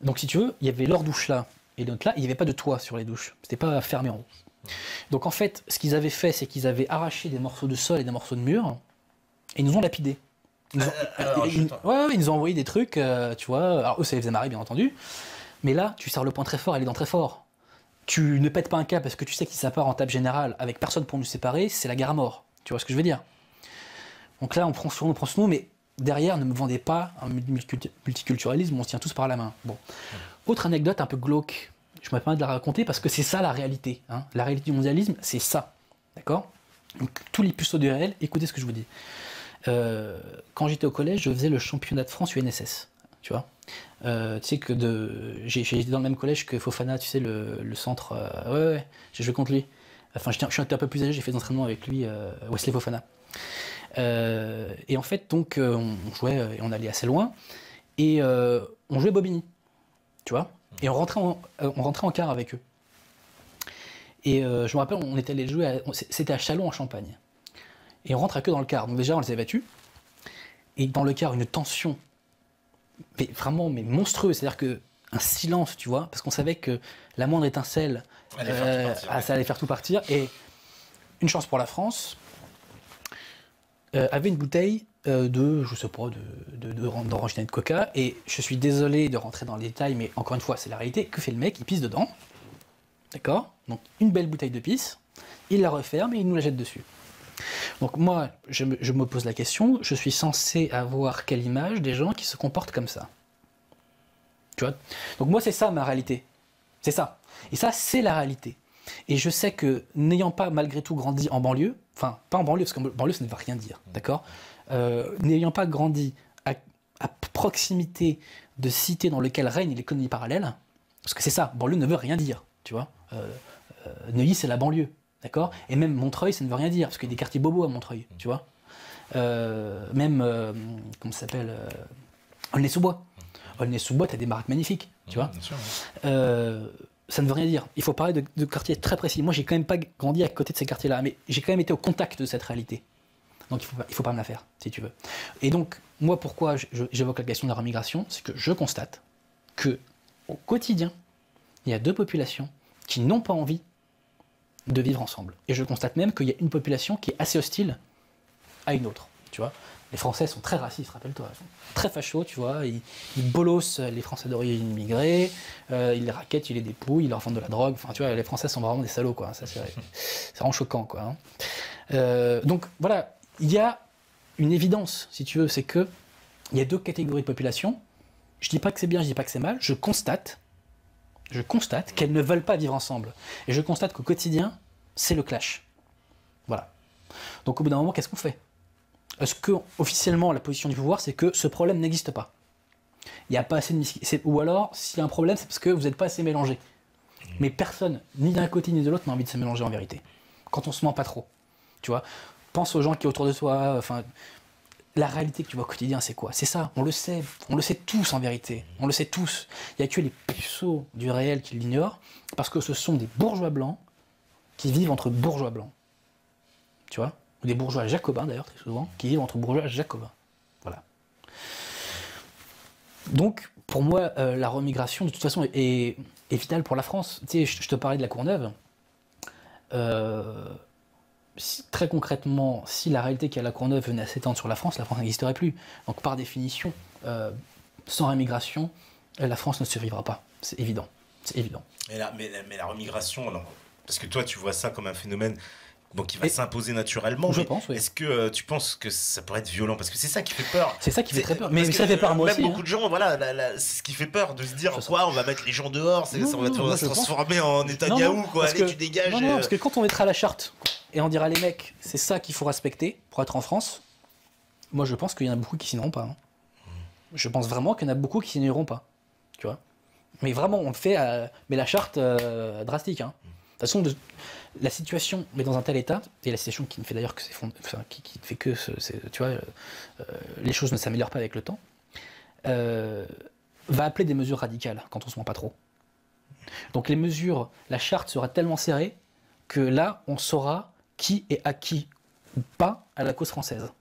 Donc si tu veux, il y avait leur douche là, et donc là, il n'y avait pas de toit sur les douches. C'était pas fermé en haut. Donc en fait, ce qu'ils avaient fait, c'est qu'ils avaient arraché des morceaux de sol et des morceaux de mur, et ils nous ont lapidés. Ils nous ont envoyé des trucs, tu vois. Alors eux, ça les faisait marrer, bien entendu. Mais là, tu serres le point très fort et les dents très fort. Tu ne pètes pas un câble parce que tu sais que si ça part en table générale avec personne pour nous séparer, c'est la guerre à mort. Tu vois ce que je veux dire? Donc là, on prend sur nous, mais derrière, ne me vendez pas un multiculturalisme où on se tient tous par la main. Bon. Autre anecdote un peu glauque, je me permets de la raconter parce que c'est ça la réalité. Hein. La réalité du mondialisme, c'est ça. D'accord? Donc tous les puceaux du réel, écoutez ce que je vous dis. Quand j'étais au collège, je faisais le championnat de France UNSS. Tu vois, tu sais que j'ai été dans le même collège que Fofana, tu sais, le centre. Ouais, j'ai joué contre lui. Enfin, je suis un peu plus âgé, j'ai fait des entraînements avec lui, Wesley Fofana. Et en fait, donc, on jouait et on allait assez loin. Et on jouait Bobigny, tu vois. Et on rentrait en quart avec eux. Et je me rappelle, on était allé jouer, c'était à Châlons en Champagne. Et on rentre à que dans le quart. Donc déjà, on les avait battus. Et dans le quart, une tension mais vraiment monstrueuse. C'est-à-dire qu'un silence, tu vois, parce qu'on savait que la moindre étincelle, ça allait faire tout partir. Et une chance pour la France, avait une bouteille je sais pas, d'orangina de coca. Et je suis désolé de rentrer dans les détails, mais encore une fois, c'est la réalité. Que fait le mec? Il pisse dedans. D'accord? Donc une belle bouteille de pisse. Il la referme et il nous la jette dessus. Donc moi, je me pose la question, je suis censé avoir quelle image des gens qui se comportent comme ça? Tu vois? Donc moi, c'est ça ma réalité. C'est ça. Et ça, c'est la réalité. Et je sais que, n'ayant pas malgré tout grandi en banlieue, enfin, pas en banlieue, parce qu'en banlieue, ça ne veut rien dire, d'accord? N'ayant pas grandi à proximité de cités dans lesquelles règne l'économie parallèle, parce que c'est ça, banlieue ne veut rien dire, tu vois? Neuilly, c'est la banlieue. D'accord? Et même Montreuil, ça ne veut rien dire, parce qu'il y a des quartiers bobos à Montreuil, tu vois. Même, comment ça s'appelle, Aulnay-sous-Bois. Aulnay-sous-Bois, t'as des baraques magnifiques, tu vois. Sûr, ça ne veut rien dire. Il faut parler de quartiers très précis. Moi, j'ai quand même pas grandi à côté de ces quartiers-là, mais j'ai quand même été au contact de cette réalité. Donc, il faut pas me la faire, si tu veux. Et donc, moi, pourquoi j'évoque la question de la remigration, c'est que je constate que au quotidien, il y a deux populations qui n'ont pas envie de vivre ensemble. Et je constate même qu'il y a une population qui est assez hostile à une autre, tu vois. Les Français sont très racistes, rappelle-toi, ils sont très fachos, tu vois, ils bolossent les Français d'origine immigrée, ils les raquettent, ils les dépouillent, ils leur vendent de la drogue, enfin, tu vois, les Français sont vraiment des salauds, quoi, ça c'est vraiment choquant, quoi. Hein. Donc, voilà, il y a une évidence, si tu veux, c'est que il y a deux catégories de population, je dis pas que c'est bien, je dis pas que c'est mal, je constate qu'elles ne veulent pas vivre ensemble. Et je constate qu'au quotidien, c'est le clash. Voilà. Donc au bout d'un moment, qu'est-ce qu'on fait? Est-ce que, officiellement, la position du pouvoir, c'est que ce problème n'existe pas? Il n'y a pas assez de... Ou alors, s'il y a un problème, c'est parce que vous n'êtes pas assez mélangés. Mais personne, ni d'un côté ni de l'autre, n'a envie de se mélanger en vérité. Quand on se ment pas trop. Tu vois? Pense aux gens qui sont autour de toi, enfin... La réalité que tu vois au quotidien, c'est quoi? C'est ça, on le sait tous en vérité, on le sait tous. Il n'y a que les puceaux du réel qui l'ignorent, parce que ce sont des bourgeois blancs qui vivent entre bourgeois blancs. Tu vois? Ou des bourgeois jacobins d'ailleurs, très souvent, qui vivent entre bourgeois jacobins. Voilà. Donc, pour moi, la remigration, de toute façon, est vitale pour la France. Tu sais, je te parlais de la Courneuve. Très concrètement, si la réalité qu'il y a à la Courneuve venait à s'étendre sur la France n'existerait plus. Donc par définition, sans immigration, la France ne survivra pas. C'est évident. C'est évident. Mais la remigration, alors, parce que toi tu vois ça comme un phénomène qui va s'imposer naturellement. Je pense, oui. Est-ce que tu penses que ça pourrait être violent? Parce que c'est ça qui fait peur. C'est ça qui fait très peur. Mais ça fait peur à moi aussi. Même beaucoup de gens, voilà, c'est ce qui fait peur, de se dire quoi, on va mettre les gens dehors, ça va se transformer en Netanyahou, quoi. Allez, tu dégages. Non, parce que quand on mettra la charte et on dira les mecs, c'est ça qu'il faut respecter pour être en France, moi je pense qu'il y en a beaucoup qui signeront pas. Hein. Je pense vraiment qu'il y en a beaucoup qui signeront pas. Tu vois? Mais vraiment, on le fait, mais la charte drastique. Hein. De toute façon, la situation, mais dans un tel état, et la situation qui ne fait d'ailleurs que qui fait que, tu vois, les choses ne s'améliorent pas avec le temps, va appeler des mesures radicales quand on se ment pas trop. Donc les mesures, la charte sera tellement serrée que là, on saura qui est acquis ou pas à la cause française,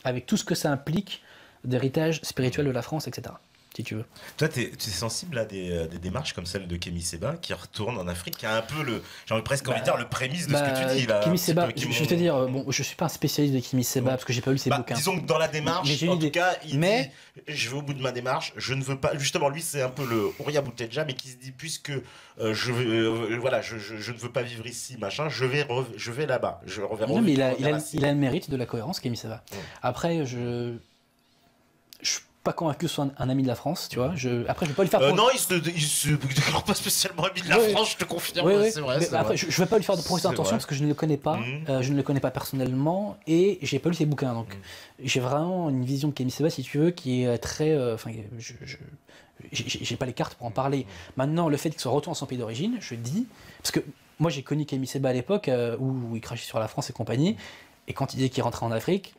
avec tout ce que ça implique d'héritage spirituel de la France, etc. si tu veux. Toi, tu es sensible à des démarches comme celle de Kémy Séba qui retourne en Afrique, qui a un peu j'ai presque envie de dire le prémisse de ce que tu dis là. Kémy Séba, je vais te dire, bon, je suis pas un spécialiste de Kémy Séba parce que j'ai pas lu ses bouquins. Disons que dans la démarche, en tout cas, il dit je vais au bout de ma démarche, je ne veux pas. Justement, lui, c'est un peu le Ouria Boutedja, mais qui se dit puisque je ne veux pas vivre ici, machin, je vais là-bas. Je reviens. Non, mais il a le mérite de la cohérence, Kémy Séba. Après, je suis pas convaincu que ce soit un ami de la France, tu vois. Après, je vais pas lui faire. Non, il se déclare pas spécialement ami de la France, je te confirme. C'est vrai. Après, je vais pas lui faire de procès d'intention parce que je ne le connais pas. Je ne le connais pas personnellement et j'ai pas lu ses bouquins. Donc, j'ai vraiment une vision de Kémy Séba, si tu veux, qui est très. J'ai pas les cartes pour en parler. Maintenant, le fait qu'il soit retourné dans son pays d'origine, je dis, parce que moi, j'ai connu Kémy Séba à l'époque où il crachait sur la France et compagnie, et quand il disait qu'il rentrait en Afrique.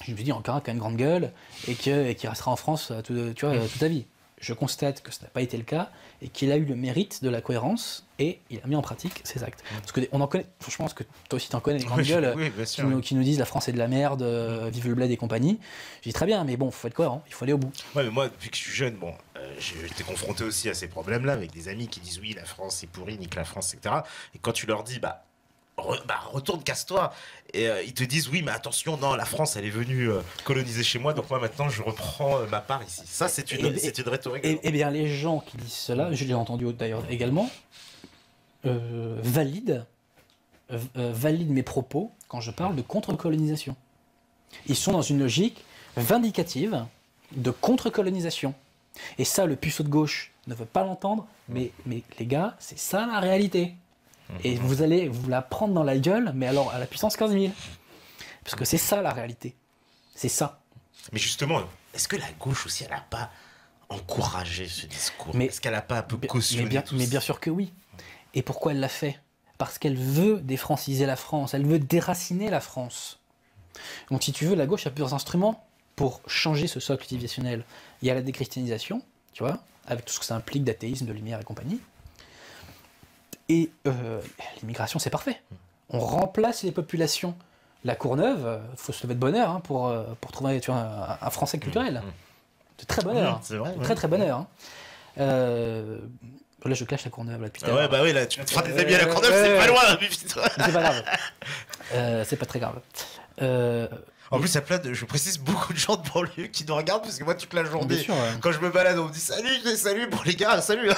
Je me suis dit encore un qui a une grande gueule et qu'il restera en France toute sa vie. Je constate que ça n'a pas été le cas et qu'il a eu le mérite de la cohérence et il a mis en pratique ses actes. Parce qu'on en connaît, je pense que toi aussi tu en connais des grandes gueules qui nous disent la France est de la merde, vive le bled et compagnie. Je dis très bien, mais bon, il faut être cohérent, il faut aller au bout. Ouais, mais moi, depuis que je suis jeune, j'étais confronté aussi à ces problèmes-là avec des amis qui disent oui, la France c'est pourri, nique la France, etc. Et quand tu leur dis, retourne, casse-toi. Et ils te disent, oui, mais attention, non, la France, elle est venue coloniser chez moi, donc moi, maintenant, je reprends ma part ici. Ça, c'est une rhétorique. Eh bien, les gens qui disent cela, je l'ai entendu d'ailleurs également, valident mes propos quand je parle de contre-colonisation. Ils sont dans une logique vindicative de contre-colonisation. Et ça, le puceau de gauche ne veut pas l'entendre, mais les gars, c'est ça la réalité. Et vous allez vous la prendre dans la gueule, mais alors à la puissance 15 000. Parce que c'est ça la réalité. C'est ça. Mais justement, est-ce que la gauche aussi, elle n'a pas encouragé ce discours? Est-ce qu'elle n'a pas un peu cautionné tout ça? Mais bien sûr que oui. Et pourquoi elle l'a fait? Parce qu'elle veut défranciser la France, elle veut déraciner la France. Donc si tu veux, la gauche a plusieurs instruments pour changer ce socle civilisationnel. Il y a la déchristianisation, tu vois, avec tout ce que ça implique d'athéisme, de lumière et compagnie. Et l'immigration, c'est parfait. On remplace les populations. La Courneuve, il faut se lever de bonne heure pour trouver un Français culturel. De très bonne heure. C'est vrai. Très bonne heure. Là, je clash la Courneuve. Là, depuis ouais, bah oui, là, tu te feras des amis à la Courneuve, c'est pas loin. C'est pas grave. C'est pas très grave. En plus, il y a je précise, beaucoup de gens de banlieue qui nous regardent, parce que moi, toute la journée, quand je me balade, on me dit salut, bon les gars, salut.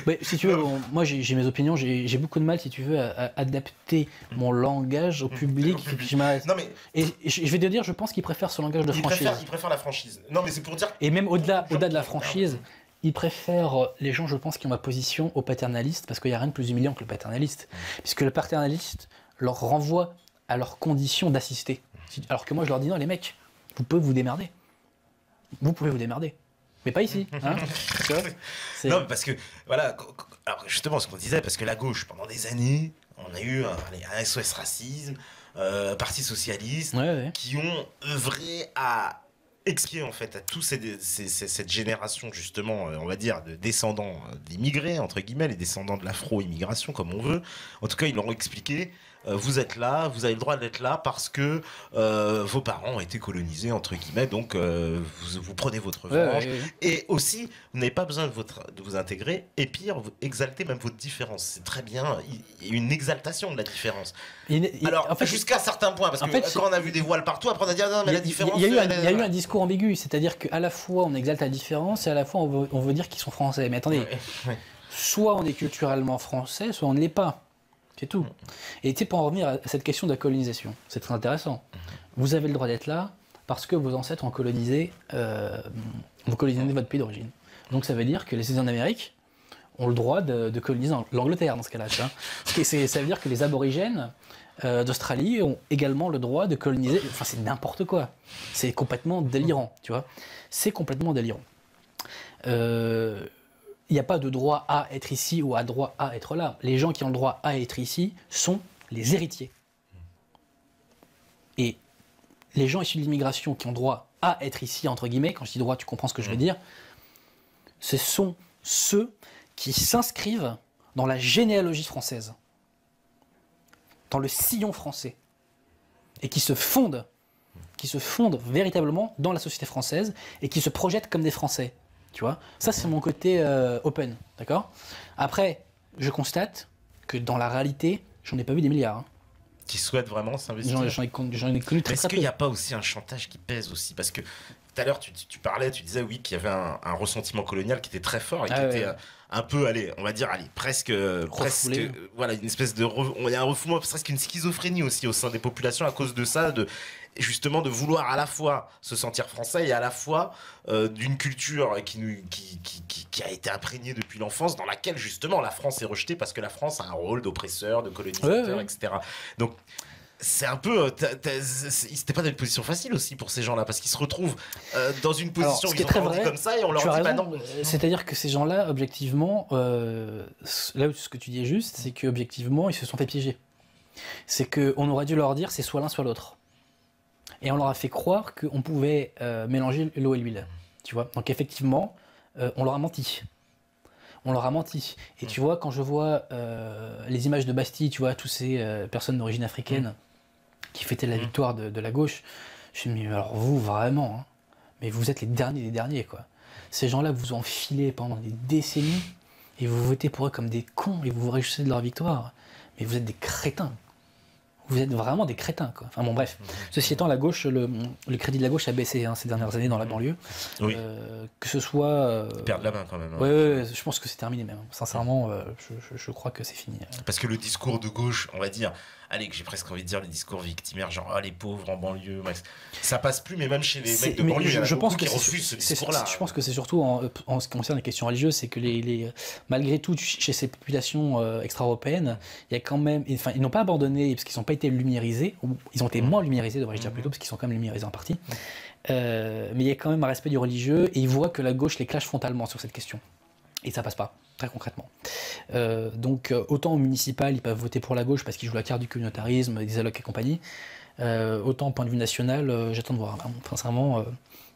Mais si tu veux, moi j'ai mes opinions, j'ai beaucoup de mal, si tu veux, à adapter mon langage au public. Non, mais... Et je vais te dire, je pense qu'ils préfèrent ce langage de franchise. Ils préfèrent la franchise. Non, mais c'est pour dire... Et même au-delà de la franchise, ils préfèrent les gens, je pense, qui ont ma position au paternaliste, parce qu'il n'y a rien de plus humiliant que le paternaliste. Puisque le paternaliste leur renvoie à leurs conditions d'assister. Alors que moi, je leur dis, non, les mecs, vous pouvez vous démerder. Vous pouvez vous démerder. Mais pas ici. Hein. Non, parce que, voilà, alors justement, ce qu'on disait, parce que la gauche, pendant des années, on a eu un SOS Racisme, Parti Socialiste, qui ont œuvré à expliquer, en fait, à toute cette génération, justement, on va dire, de descendants d'immigrés, entre guillemets, les descendants de l'afro-immigration, comme on veut. En tout cas, ils leur ont expliqué, vous êtes là, vous avez le droit d'être là parce que vos parents ont été colonisés, entre guillemets, donc vous prenez votre revanche. Et aussi, vous n'avez pas besoin de vous intégrer, et pire, vous exaltez même votre différence. C'est très bien, il y a une exaltation de la différence. Alors, en fait, jusqu'à certains points, parce que quand on a vu des voiles partout, après on a dit, ah non, mais la différence... Il y a eu un discours ambigu, c'est-à-dire qu'à la fois on exalte la différence, et à la fois on veut dire qu'ils sont français. Mais attendez, soit on est culturellement français, soit on ne l'est pas. C'est tout. Et tu sais, pour en revenir à cette question de la colonisation, c'est très intéressant. Vous avez le droit d'être là parce que vos ancêtres ont colonisé, votre pays d'origine. Donc ça veut dire que les citoyens d'Amérique ont le droit de coloniser l'Angleterre dans ce cas-là. Ça veut dire que les aborigènes d'Australie ont également le droit de coloniser. Enfin, c'est n'importe quoi. C'est complètement délirant, tu vois. C'est complètement délirant. Il n'y a pas de droit à être ici ou à droit à être là. Les gens qui ont le droit à être ici sont les héritiers. Et les gens issus de l'immigration qui ont droit à être ici, entre guillemets, quand je dis droit, tu comprends ce que je veux dire, ce sont ceux qui s'inscrivent dans la généalogie française, dans le sillon français, et qui se fondent qui se fondent véritablement dans la société française et qui se projettent comme des Français. Tu vois, ça c'est mon côté open, d'accord. Après, je constate que dans la réalité, j'en ai pas vu des milliards. Hein. Qui souhaitent vraiment s'investir. J'en ai connu très très peu. Est-ce qu'il n'y a pas aussi un chantage qui pèse aussi? Parce que tout à l'heure, tu parlais, tu disais oui qu'il y avait un ressentiment colonial qui était très fort et qui était un peu, on va dire, presque, voilà, une espèce de, il y a un refoulement, presque une schizophrénie aussi au sein des populations à cause de ça, justement de vouloir à la fois se sentir français et à la fois d'une culture qui a été imprégnée depuis l'enfance, dans laquelle justement la France est rejetée parce que la France a un rôle d'oppresseur, de colonisateur, etc. Donc c'est un peu, c'était pas dans une position facile aussi pour ces gens-là parce qu'ils se retrouvent dans une position où ils ont grandi comme ça et on leur dit bah non. C'est-à-dire que ces gens-là, objectivement, là où ce que tu dis est juste, c'est qu'objectivement ils se sont fait piéger. C'est qu'on aurait dû leur dire c'est soit l'un soit l'autre. Et on leur a fait croire qu'on pouvait mélanger l'eau et l'huile, tu vois. Donc effectivement, on leur a menti. On leur a menti. Et tu vois, quand je vois les images de Bastille, tu vois, tous ces personnes d'origine africaine qui fêtaient la victoire de la gauche, je me dis, mais alors vous, vraiment, hein, mais vous êtes les derniers des derniers, quoi. Ces gens-là vous ont filé pendant des décennies et vous votez pour eux comme des cons et vous vous réjouissez de leur victoire. Mais vous êtes des crétins. Vous êtes vraiment des crétins, quoi. Enfin bon, bref. Ceci étant, la gauche, le crédit de la gauche a baissé ces dernières années dans la banlieue. Oui. Que ce soit... Ils perdent la main quand même. Hein. Ouais, je pense que c'est terminé même. Sincèrement, je crois que c'est fini. Parce que le discours de gauche, on va dire, allez, que j'ai presque envie de dire les discours victimaires, genre les pauvres en banlieue, bref, ça passe plus, mais même chez les mecs de banlieue, je pense qu'ils refusent ce discours-là. Je pense que c'est surtout en ce qui concerne les questions religieuses, c'est que malgré tout, chez ces populations extra-européennes, il y a quand même, enfin, ils n'ont pas abandonné parce qu'ils n'ont pas été lumiérisés, ou ils ont été moins lumiérisés, devrais-je dire plutôt, parce qu'ils sont quand même lumiérisés en partie. Mais il y a quand même un respect du religieux et ils voient que la gauche les clash frontalement sur cette question. Et ça passe pas, très concrètement. Donc autant au municipal, ils peuvent voter pour la gauche parce qu'ils jouent la carte du communautarisme, des allocs et compagnie. Autant au point de vue national, j'attends de voir. Sincèrement...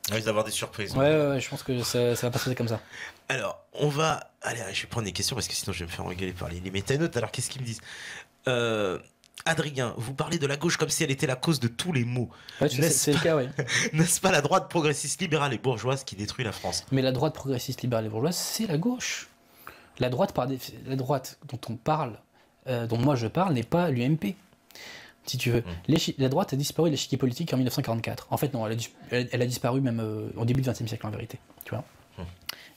Il risque d'avoir des surprises. Ouais, je pense que ça va pas se passer comme ça. Alors, on va... Allez, je vais prendre des questions parce que sinon je vais me faire engueuler par les métanotes. Alors, qu'est-ce qu'ils me disent Adrien, vous parlez de la gauche comme si elle était la cause de tous les maux. Ouais, c'est le cas, oui. N'est-ce pas la droite progressiste, libérale et bourgeoise qui détruit la France? Mais la droite progressiste, libérale et bourgeoise, c'est la gauche. La droite dont on parle, dont moi je parle, n'est pas l'UMP. Si tu veux. La droite a disparu de l'échiquier politique en 1944. En fait, non, elle a disparu même au début du XXe siècle, en vérité. Tu vois.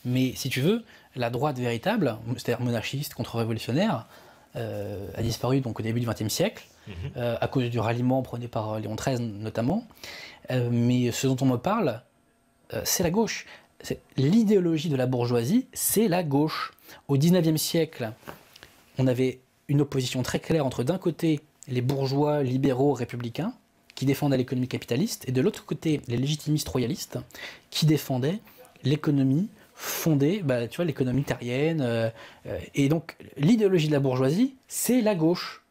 Mais si tu veux, la droite véritable, c'est-à-dire monarchiste, contre-révolutionnaire, a disparu donc au début du XXe siècle, à cause du ralliement prôné par Léon XIII notamment. Mais ce dont on me parle, c'est la gauche. L'idéologie de la bourgeoisie, c'est la gauche. Au XIXe siècle, on avait une opposition très claire entre d'un côté les bourgeois libéraux républicains qui défendaient l'économie capitaliste et de l'autre côté les légitimistes royalistes qui défendaient l'économie fondée, tu vois, l'économie terrienne. Et donc l'idéologie de la bourgeoisie, c'est la gauche.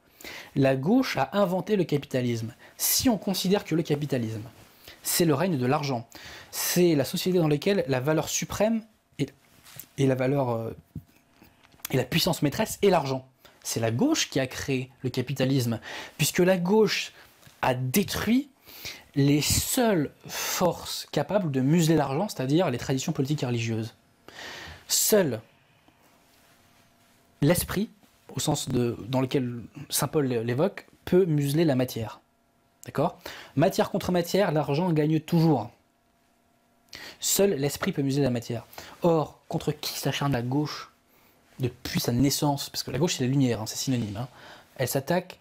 La gauche a inventé le capitalisme. Si on considère que le capitalisme, c'est le règne de l'argent, c'est la société dans laquelle la valeur suprême et la valeur et la puissance maîtresse est l'argent. C'est la gauche qui a créé le capitalisme, puisque la gauche a détruit les seules forces capables de museler l'argent, c'est-à-dire les traditions politiques et religieuses. Seul l'esprit, au sens dans lequel saint Paul l'évoque, peut museler la matière. D'accord ? Matière contre matière, l'argent gagne toujours. Seul l'esprit peut museler la matière. Or, contre qui s'acharne la gauche depuis sa naissance, parce que la gauche c'est la lumière, c'est synonyme, elle s'attaque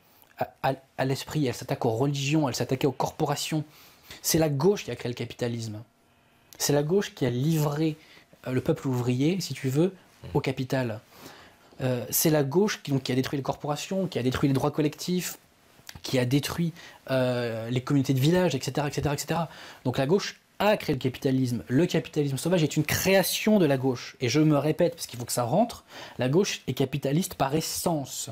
à l'esprit, elle s'attaque aux religions, elle s'attaquait aux corporations. C'est la gauche qui a créé le capitalisme. C'est la gauche qui a livré le peuple ouvrier, si tu veux, au capital. C'est la gauche qui a détruit les corporations, qui a détruit les droits collectifs, qui a détruit les communautés de village, etc., etc., etc. Donc la gauche a créé le capitalisme. Le capitalisme sauvage est une création de la gauche. Et je me répète, parce qu'il faut que ça rentre, la gauche est capitaliste par essence.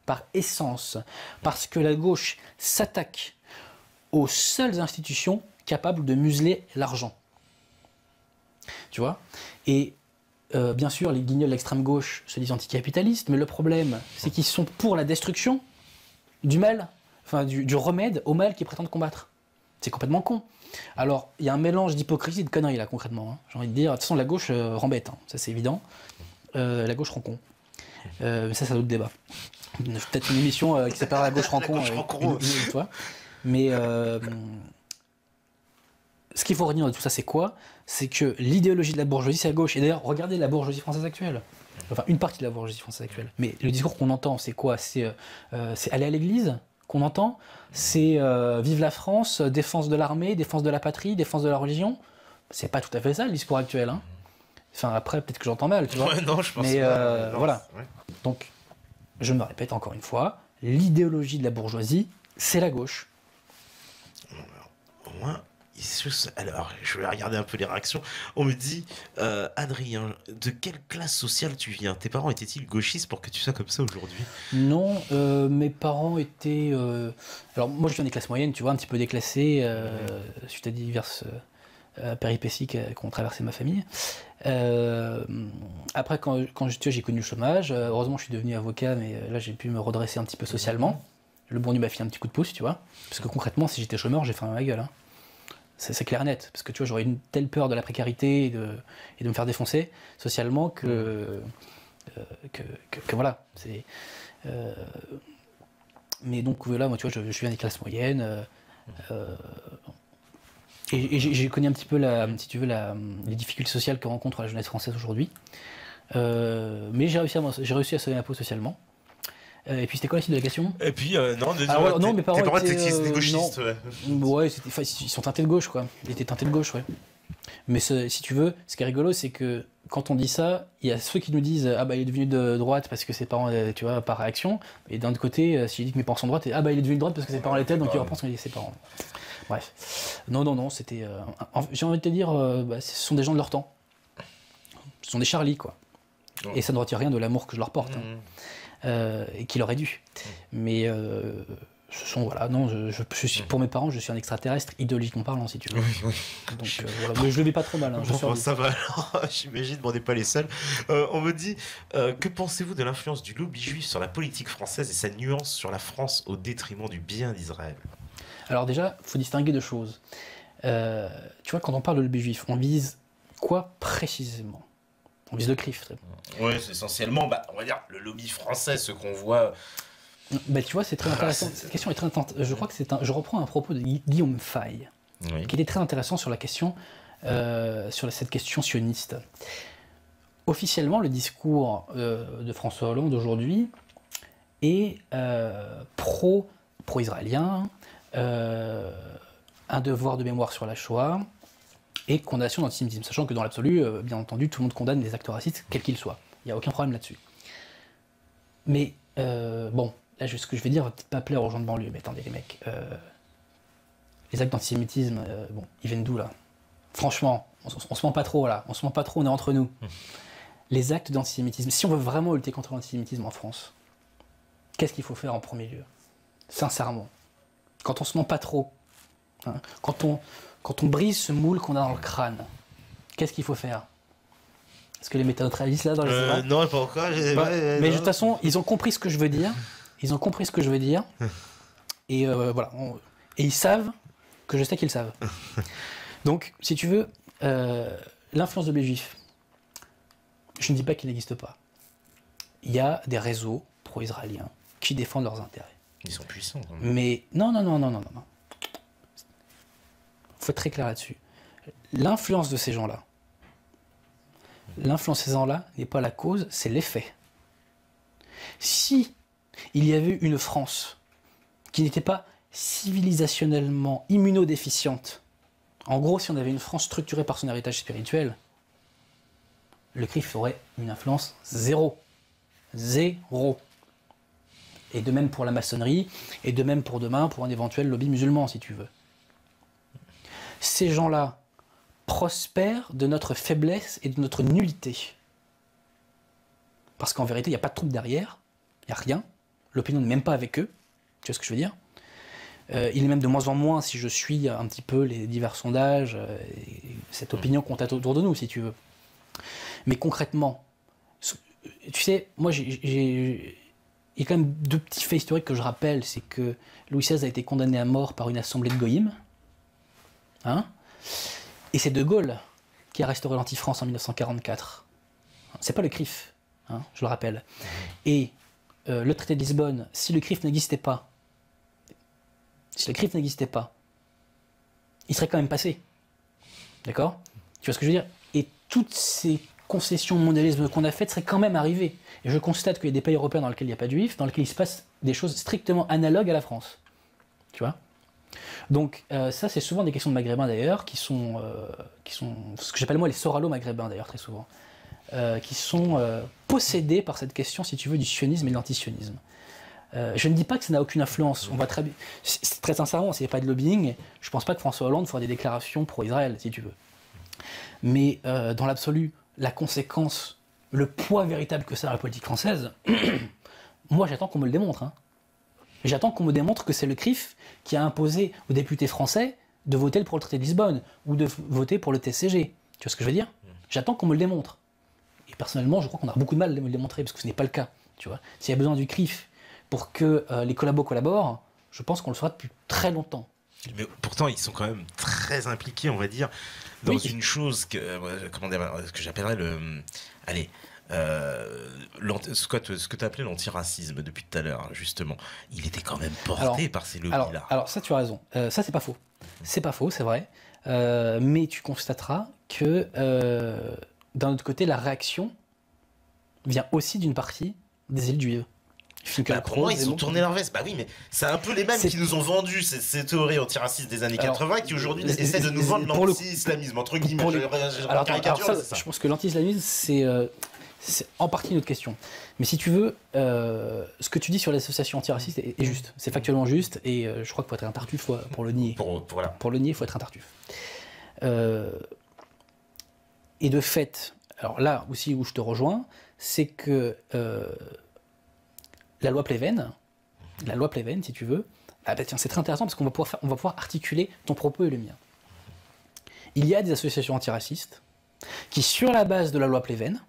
Par essence. Parce que la gauche s'attaque aux seules institutions capables de museler l'argent. Tu vois ? Et bien sûr, les guignols de l'extrême gauche se disent anticapitalistes, mais le problème, c'est qu'ils sont pour la destruction du mal, enfin du remède au mal qu'ils prétendent combattre. C'est complètement con. Alors, il y a un mélange d'hypocrisie et de conneries, là, concrètement. Hein. J'ai envie de dire, de toute façon, la gauche rend bête, hein. Ça c'est évident. La gauche rend con. Ça, c'est un autre débat. Peut-être une émission qui s'appelle La gauche rend con. Tu vois. Mais ce qu'il faut retenir de tout ça, c'est quoi? C'est que l'idéologie de la bourgeoisie, c'est la gauche. Et d'ailleurs, regardez la bourgeoisie française actuelle. Enfin, une partie de la bourgeoisie française actuelle. Mais le discours qu'on entend, c'est quoi? C'est aller à l'église qu'on entend, c'est vive la France, défense de l'armée, défense de la patrie, défense de la religion. C'est pas tout à fait ça le discours actuel. Hein. Enfin, après, peut-être que j'entends mal, tu vois. Ouais, non, je pense mais pas. voilà. Ouais. Donc, je me répète encore une fois, l'idéologie de la bourgeoisie, c'est la gauche. Au moins, alors, je vais regarder un peu les réactions. On me dit, Adrien, de quelle classe sociale tu viens? Tes parents étaient-ils gauchistes pour que tu sois comme ça aujourd'hui? Non, mes parents étaient... Alors, moi, je viens des classes moyennes, tu vois, un petit peu déclassées, suite à diverses péripéties qu'ont traversé ma famille. Après, quand j'ai connu le chômage, heureusement, je suis devenu avocat, mais là, j'ai pu me redresser un petit peu socialement. Le bon Dieu m'a filé un petit coup de pouce, tu vois. Parce que concrètement, si j'étais chômeur, j'ai fermé ma gueule. Hein. C'est clair et net, parce que tu vois, j'aurais une telle peur de la précarité et de me faire défoncer socialement que voilà. Mais donc là, moi, tu vois, je viens des classes moyennes, et j'ai connu un petit peu, si tu veux, les difficultés sociales que rencontre la jeunesse française aujourd'hui. Mais j'ai réussi à sauver un peu socialement. Et puis c'était quoi la suite de la question? Et puis non, mes parents étaient gauchistes. Ouais, ils sont teintés de gauche, quoi. Ils étaient teintés de gauche, ouais. Mais si tu veux, ce qui est rigolo, c'est que quand on dit ça, il y a ceux qui nous disent ah bah il est devenu de droite parce que ses parents, tu vois, par réaction. Et d'un autre côté, si je dis que mes parents sont de droite, ah bah il est devenu de droite parce que ses parents l'étaient, donc il reprend ce qu'on dit ses parents. Bref. Non, c'était. J'ai envie de te dire, ce sont des gens de leur temps. Ce sont des Charlie, quoi. Ouais. Et ça ne retire rien de l'amour que je leur porte. Hein. Et qu'il aurait dû. Mais ce sont, voilà, non, je suis, pour mes parents, je suis un extraterrestre, idéologiquement parlant, si tu veux. Donc, voilà, mais je le vis pas trop mal. Hein, bon, ça va alors, j'imagine, on n'est pas les seuls. On me dit, que pensez-vous de l'influence du lobby juif sur la politique française et sa nuance sur la France au détriment du bien d'Israël? Alors déjà, il faut distinguer deux choses. Tu vois, quand on parle de lobby juif, on vise quoi précisément? On vise le CRIF. Oui, c'est essentiellement, on va dire, le lobby français, ce qu'on voit... tu vois, c'est très intéressant. Cette question est très intéressante. Je crois que je reprends un propos de Guillaume Faye, qui était très intéressant sur la question, sur cette question sioniste. Officiellement, le discours de François Hollande aujourd'hui est pro-israélien, un devoir de mémoire sur la Shoah, et condamnation d'antisémitisme, sachant que dans l'absolu, bien entendu, tout le monde condamne les actes racistes, quels qu'ils soient. Il n'y a aucun problème là-dessus. Mais, bon, là, ce que je vais dire va peut-être pas plaire aux gens de banlieue, mais attendez, les mecs, les actes d'antisémitisme, bon, ils viennent d'où, là? Franchement, on se ment pas trop, là. On se ment pas trop, on est entre nous. Les actes d'antisémitisme, si on veut vraiment lutter contre l'antisémitisme en France, qu'est-ce qu'il faut faire en premier lieu? Sincèrement. Quand on se ment pas trop, hein, quand on brise ce moule qu'on a dans le crâne, qu'est-ce qu'il faut faire? Est-ce que les méthodes réalisent là dans les débats? Non, pas encore. Mais de toute façon, ils ont compris ce que je veux dire. Ils ont compris ce que je veux dire. Et voilà. Et ils savent que je sais qu'ils savent. Donc, si tu veux, l'influence de juifs, je ne dis pas qu'il n'existe pas. Il y a des réseaux pro-israéliens qui défendent leurs intérêts. Ils sont puissants. Quand même. Mais non. Il faut être très clair là-dessus. L'influence de ces gens-là, n'est pas la cause, c'est l'effet. Si il y avait une France qui n'était pas civilisationnellement immunodéficiente, en gros, si on avait une France structurée par son héritage spirituel, le CRIF aurait une influence zéro. Zéro. Et de même pour la maçonnerie, et de même pour demain, pour un éventuel lobby musulman, si tu veux. Ces gens-là prospèrent de notre faiblesse et de notre nullité. Parce qu'en vérité, il n'y a pas de troupe derrière, il n'y a rien. L'opinion n'est même pas avec eux. Tu vois ce que je veux dire? Il est même de moins en moins, si je suis un petit peu les divers sondages, et cette opinion qu'on a autour de nous, si tu veux. Mais concrètement, tu sais, moi, il y a quand même deux petits faits historiques que je rappelle. C'est que Louis XVI a été condamné à mort par une assemblée de goïms. Hein, et c'est De Gaulle qui a restauré l'anti-France en 1944. C'est pas le CRIF, hein, je le rappelle. Et le traité de Lisbonne, si le CRIF n'existait pas, il serait quand même passé. D'accord? Tu vois ce que je veux dire? Et toutes ces concessions de mondialisme qu'on a faites seraient quand même arrivées. Et je constate qu'il y a des pays européens dans lesquels il n'y a pas de juifs, dans lesquels il se passe des choses strictement analogues à la France. Tu vois? Donc ça, c'est souvent des questions de maghrébins d'ailleurs, qui sont ce que j'appelle moi les soralo-maghrébins d'ailleurs, très souvent, qui sont possédés par cette question, si tu veux, du sionisme et de l'antisionisme. Je ne dis pas que ça n'a aucune influence. On va très bien. Très sincèrement, s'il n'y a pas de lobbying, je ne pense pas que François Hollande fera des déclarations pour Israël, si tu veux. Mais dans l'absolu, la conséquence, le poids véritable que ça a dans la politique française, moi j'attends qu'on me le démontre. Hein. J'attends qu'on me démontre que c'est le CRIF qui a imposé aux députés français de voter pour le traité de Lisbonne ou de voter pour le TSCG. Tu vois ce que je veux dire? J'attends qu'on me le démontre. Et personnellement, je crois qu'on a beaucoup de mal à me le démontrer parce que ce n'est pas le cas. Tu vois, s'il y a besoin du CRIF pour que les collabos collaborent, je pense qu'on le fera depuis très longtemps. Mais pourtant, ils sont quand même très impliqués, on va dire, dans une chose que j'appellerais ce que tu as appelé l'antiracisme depuis tout à l'heure, justement. Il était quand même porté par ces lobbies-là. Alors ça, tu as raison. Ça, c'est pas faux. C'est pas faux, c'est vrai. Mais tu constateras que, d'un autre côté, la réaction vient aussi d'une partie des élites juives. Pour moi, ils ont tourné leur veste. Bah oui, mais c'est un peu les mêmes qui nous ont vendu ces théories antiracistes des années 80 qui aujourd'hui essaient de nous vendre l'anti-islamisme, entre guillemets. Je pense que l'anti-islamisme, c'est en partie une autre question. Mais si tu veux, ce que tu dis sur l'association antiraciste est juste. C'est factuellement juste, et je crois qu'il faut être un tartuffe pour le nier. Pour le nier, il faut être un tartuffe. Et de fait, alors là aussi où je te rejoins, c'est que la loi Pleven, si tu veux, ah bah tiens, c'est très intéressant parce qu'on va pouvoir articuler ton propos et le mien. Il y a des associations antiracistes qui, sur la base de la loi Pleven,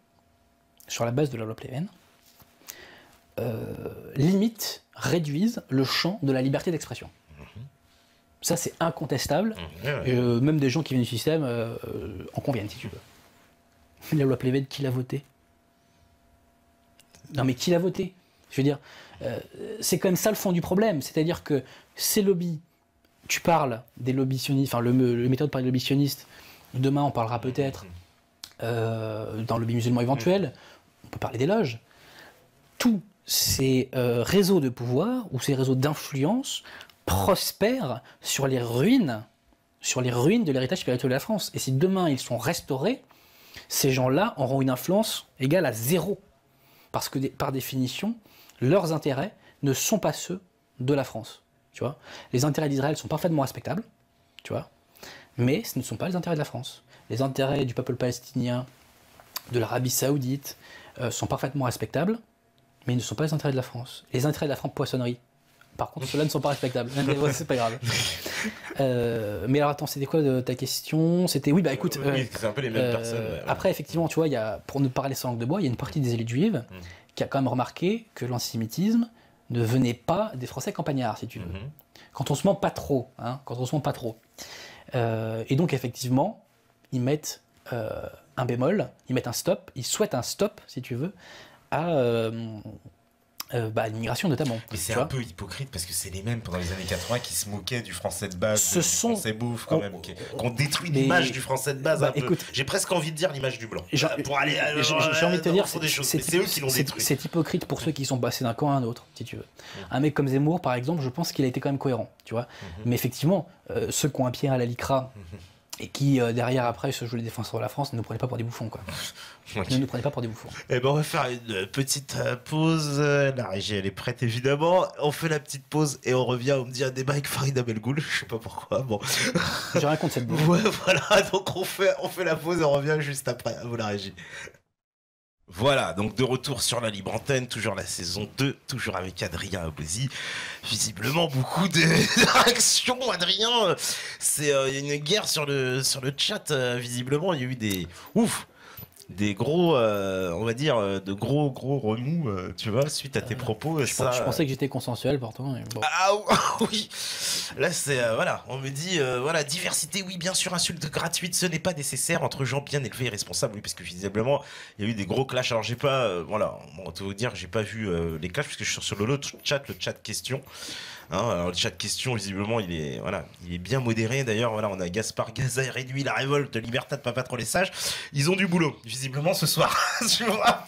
limitent, réduisent le champ de la liberté d'expression. Ça, c'est incontestable. Même des gens qui viennent du système en conviennent, si tu veux. La loi Pleven, qui l'a votée? Non, mais qui l'a votée? Je veux dire, c'est quand même ça le fond du problème. C'est-à-dire que ces lobbies, tu parles des lobbies sionistes, enfin, le méthode par les lobbies sionistes, demain on parlera peut-être dans le lobby musulman éventuel, on peut parler des loges. Tous ces réseaux de pouvoir ou ces réseaux d'influence prospèrent sur les ruines de l'héritage spirituel de la France. Et si demain ils sont restaurés, ces gens-là auront une influence égale à zéro. Parce que par définition, leurs intérêts ne sont pas ceux de la France. Tu vois, les intérêts d'Israël sont parfaitement respectables, tu vois, mais ce ne sont pas les intérêts de la France. Les intérêts du peuple palestinien, de l'Arabie Saoudite, sont parfaitement respectables, mais ils ne sont pas les intérêts de la France. Les intérêts de la franc-poissonnerie, par contre, ceux-là ne sont pas respectables. C'est pas grave. Mais alors attends, c'était quoi ta question? C'était oui, bah écoute. Oui, c'est un peu les mêmes personnes. Après, effectivement, tu vois, pour ne parler sans langue de bois, il y a une partie des élites juives qui a quand même remarqué que l'antisémitisme ne venait pas des Français campagnards, si tu veux. Quand on se ment pas trop, hein, et donc, effectivement, ils mettent un bémol, ils mettent un stop, ils souhaitent un stop, si tu veux, à l'immigration notamment. Mais c'est un peu hypocrite parce que c'est les mêmes pendant les années 80 qui se moquaient du français de base, du français bouffe quand même, qu'on détruit l'image du français de base un peu. J'ai presque envie de dire l'image du blanc. J'ai envie de te dire, c'est eux qui l'ont détruit. C'est hypocrite pour ceux qui sont passés d'un camp à un autre, si tu veux. Un mec comme Zemmour, par exemple, je pense qu'il a été quand même cohérent, tu vois. Mais effectivement, ceux qui ont un pied à la LICRA et qui, derrière, après, se jouent les défenseurs de la France, ne nous prenez pas pour des bouffons, quoi. Ne nous prenez pas pour des bouffons. Eh ben, on va faire une petite pause. La régie, elle est prête, évidemment. On fait la petite pause et on revient. On me dit un débat avec Farida Belgoul. Je sais pas pourquoi. Bon. J'ai rien contre cette bouffe. Ouais, voilà. Donc, on fait la pause et on revient juste après. À vous, la régie. Voilà, donc de retour sur la libre antenne, toujours la saison 2, toujours avec Adrien Abosi. Visiblement, beaucoup de réactions, Adrien. Il y a une guerre sur le chat, visiblement. Il y a eu des gros, on va dire, de gros remous, tu vois, suite à tes propos. Je pensais que j'étais consensuel, pourtant. Bon. Ah oui. Là, c'est voilà, on me dit, voilà, diversité, oui, bien sûr, insulte gratuite, ce n'est pas nécessaire entre gens bien élevés et responsables, oui, parce que visiblement, il y a eu des gros clashs. Alors, j'ai pas, voilà, bon, te vous dire, j'ai pas vu les clashs parce que je suis sur le chat question. Hein, alors le chat de questions, visiblement, il est bien modéré. D'ailleurs, voilà, on a Gaspard Gaza et Réduit, La Révolte, Libertad, Pas trop les sages. Ils ont du boulot, visiblement, ce soir, tu vois,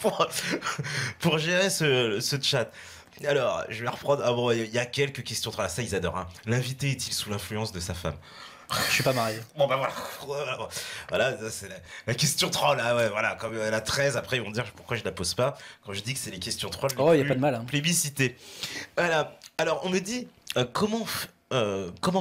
pour gérer ce chat. Alors, je vais reprendre. Ah bon, il y a quelques questions. Ça, ils adorent. Hein. L'invité est-il sous l'influence de sa femme? Je suis pas marié. Bon, bah voilà, ça, c'est la question troll. Hein, ouais, voilà, comme la 13, après, ils vont dire pourquoi je la pose pas. Quand je dis que c'est les questions troll, il n'y a pas de mal. Hein. Plébiscité. Voilà. Alors, on me dit, comment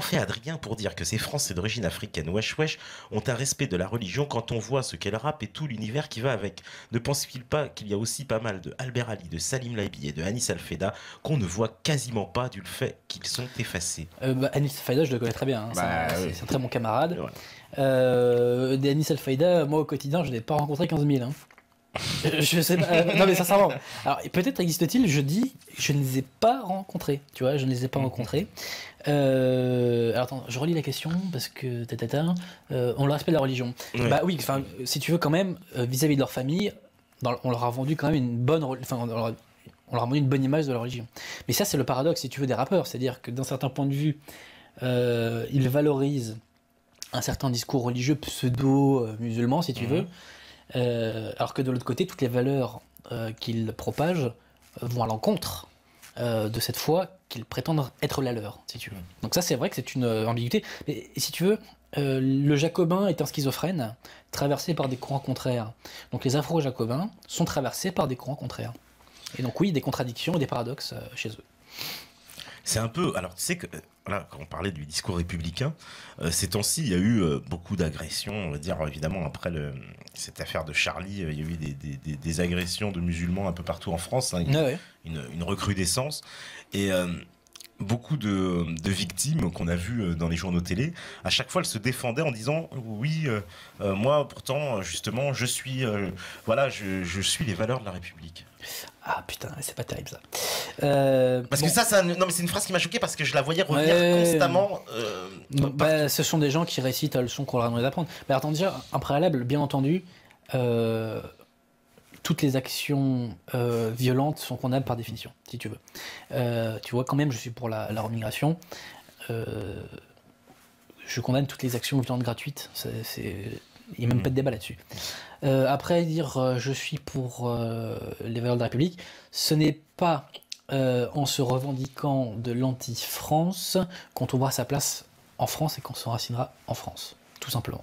fait Adrien pour dire que ces Français d'origine africaine, wesh wesh, ont un respect de la religion quand on voit ce qu'est le rap et tout l'univers qui va avec? Ne pense-t-il pas qu'il y a aussi pas mal de Albert Ali, de Salim Laibi et de Anis Al-Feda qu'on ne voit quasiment pas du fait qu'ils sont effacés? Anis Al-Feda, je le connais très bien. Hein. C'est un très bon camarade. Ouais. Anis Al-Feda, moi au quotidien, je ne l'ai pas rencontré 15 000. Hein. Je sais pas. Non mais sincèrement. Alors peut-être existe-t-il. Je dis, je ne les ai pas rencontrés. Tu vois, je ne les ai pas rencontrés. Alors attends, je relis la question parce que on le respect de la religion. Ouais. Bah oui, enfin, si tu veux quand même vis-à-vis de leur famille, on leur a vendu quand même une bonne, enfin, on leur a vendu une bonne image de la religion. Mais ça, c'est le paradoxe, si tu veux, des rappeurs, c'est-à-dire que d'un certain point de vue, ils valorisent un certain discours religieux pseudo-musulman, si tu veux. Alors que de l'autre côté, toutes les valeurs qu'ils propagent vont à l'encontre de cette foi qu'ils prétendent être la leur, si tu veux. Donc ça, c'est vrai que c'est une ambiguïté. Mais si tu veux, le jacobin est un schizophrène traversé par des courants contraires. Donc les afro-jacobins sont traversés par des courants contraires. Et donc oui, des contradictions et des paradoxes chez eux. C'est un peu... Alors tu sais que... Voilà, quand on parlait du discours républicain, ces temps-ci, il y a eu beaucoup d'agressions, on va dire, évidemment, après cette affaire de Charlie, il y a eu des agressions de musulmans un peu partout en France, hein, une recrudescence, et beaucoup de victimes qu'on a vues dans les journaux télé, à chaque fois, elles se défendaient en disant, oui, moi, pourtant, justement, je suis les valeurs de la République. Ah putain, c'est pas terrible ça. Parce que ça, non mais c'est une phrase qui m'a choqué parce que je la voyais revenir constamment. Ce sont des gens qui récitent la leçon qu'on leur a demandé d'apprendre. Mais attends, déjà, un préalable, bien entendu, toutes les actions violentes sont condamnables par définition, si tu veux. Tu vois, quand même, je suis pour la remigration. Je condamne toutes les actions violentes gratuites. Il n'y a même pas de débat là-dessus. Après, dire je suis pour les valeurs de la République, ce n'est pas en se revendiquant de l'anti-France qu'on trouvera sa place en France et qu'on s'enracinera en France, tout simplement.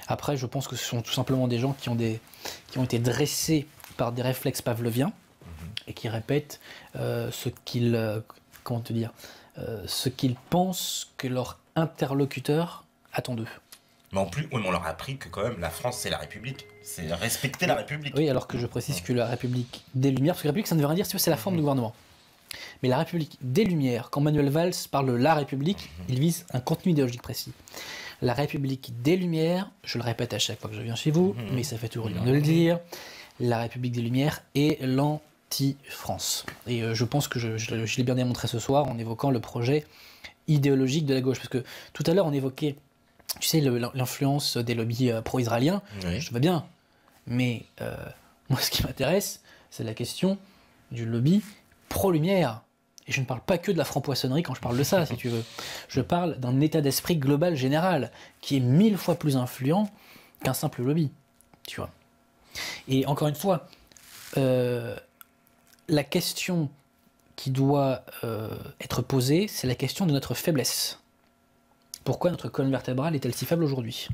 Après, je pense que ce sont tout simplement des gens qui ont été dressés par des réflexes pavloviens et qui répètent ce qu'ils pensent que leur interlocuteur attend d'eux. Mais en plus, on leur a appris que quand même la France c'est la République, c'est respecter la République. Oui, alors que je précise que la République des Lumières, parce que la République ça ne veut rien dire, c'est la forme du gouvernement. Mais la République des Lumières, quand Manuel Valls parle de la République, il vise un contenu idéologique précis. La République des Lumières, je le répète à chaque fois que je viens chez vous, mais ça fait toujours bien de le dire, la République des Lumières est l'anti-France. Et je pense que je l'ai bien démontré ce soir en évoquant le projet idéologique de la gauche. Parce que tout à l'heure on évoquait, tu sais, l'influence des lobbies pro-israéliens, je veux bien, mais moi ce qui m'intéresse, c'est la question du lobby pro-lumière. Et je ne parle pas que de la franc-poissonnerie quand je parle de ça, si tu veux. Je parle d'un état d'esprit global général, qui est 1000 fois plus influent qu'un simple lobby, tu vois. Et encore une fois, la question qui doit être posée, c'est la question de notre faiblesse. Pourquoi notre colonne vertébrale est-elle si faible aujourd'hui?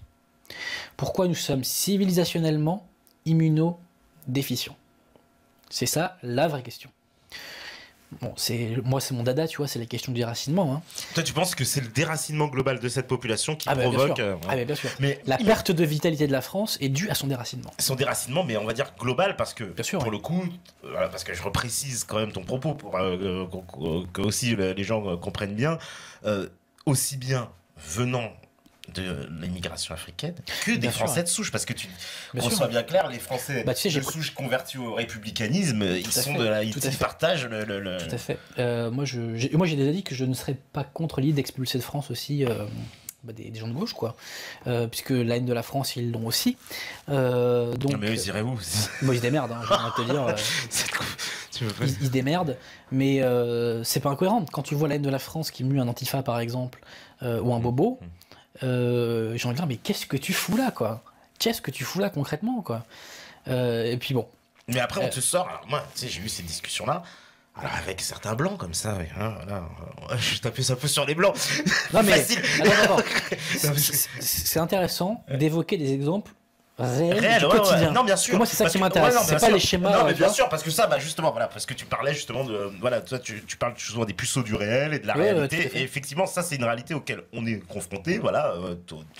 Pourquoi nous sommes civilisationnellement immunodéficients? C'est ça la vraie question. Bon, moi c'est mon dada, tu vois, c'est la question du déracinement. Hein. Toi, tu penses que c'est le déracinement global de cette population qui provoque... bien sûr. Mais la perte de vitalité de la France est due à son déracinement. Son déracinement, mais on va dire global, parce que, le coup, parce que je reprécise quand même ton propos, pour que aussi les gens comprennent bien, aussi bien venant de l'immigration africaine que des Français de souche, parce que qu'on soit bien clair, les Français de souche convertis au républicanisme, ils partagent le... Tout à fait. Moi j'ai déjà dit que je ne serais pas contre l'idée d'expulser de France aussi des gens de gauche, quoi, puisque la haine de la France ils l'ont aussi. Donc, mais eux ils iraient où? Moi ils se démerdent, j'ai envie de te dire. Ils se démerdent, mais c'est pas incohérent. Quand tu vois la haine de la France qui mue un Antifa par exemple, ou un Bobo, j'ai envie de dire mais qu'est-ce que tu fous là, quoi? Qu'est-ce que tu fous là concrètement, quoi? Et puis bon. Mais après on te sort, alors moi tu sais j'ai eu ces discussions là. Alors avec certains blancs comme ça, voilà, je tapais un peu sur les blancs. Non mais c'est intéressant d'évoquer des exemples réels du quotidien. Non bien sûr. Moi c'est ça qui m'intéresse. C'est pas les schémas. Non mais bien sûr parce que ça, justement, voilà, parce que tu parlais justement de, voilà, toi tu parles souvent des puceaux du réel et de la réalité. Et effectivement ça c'est une réalité auquel on est confronté, voilà,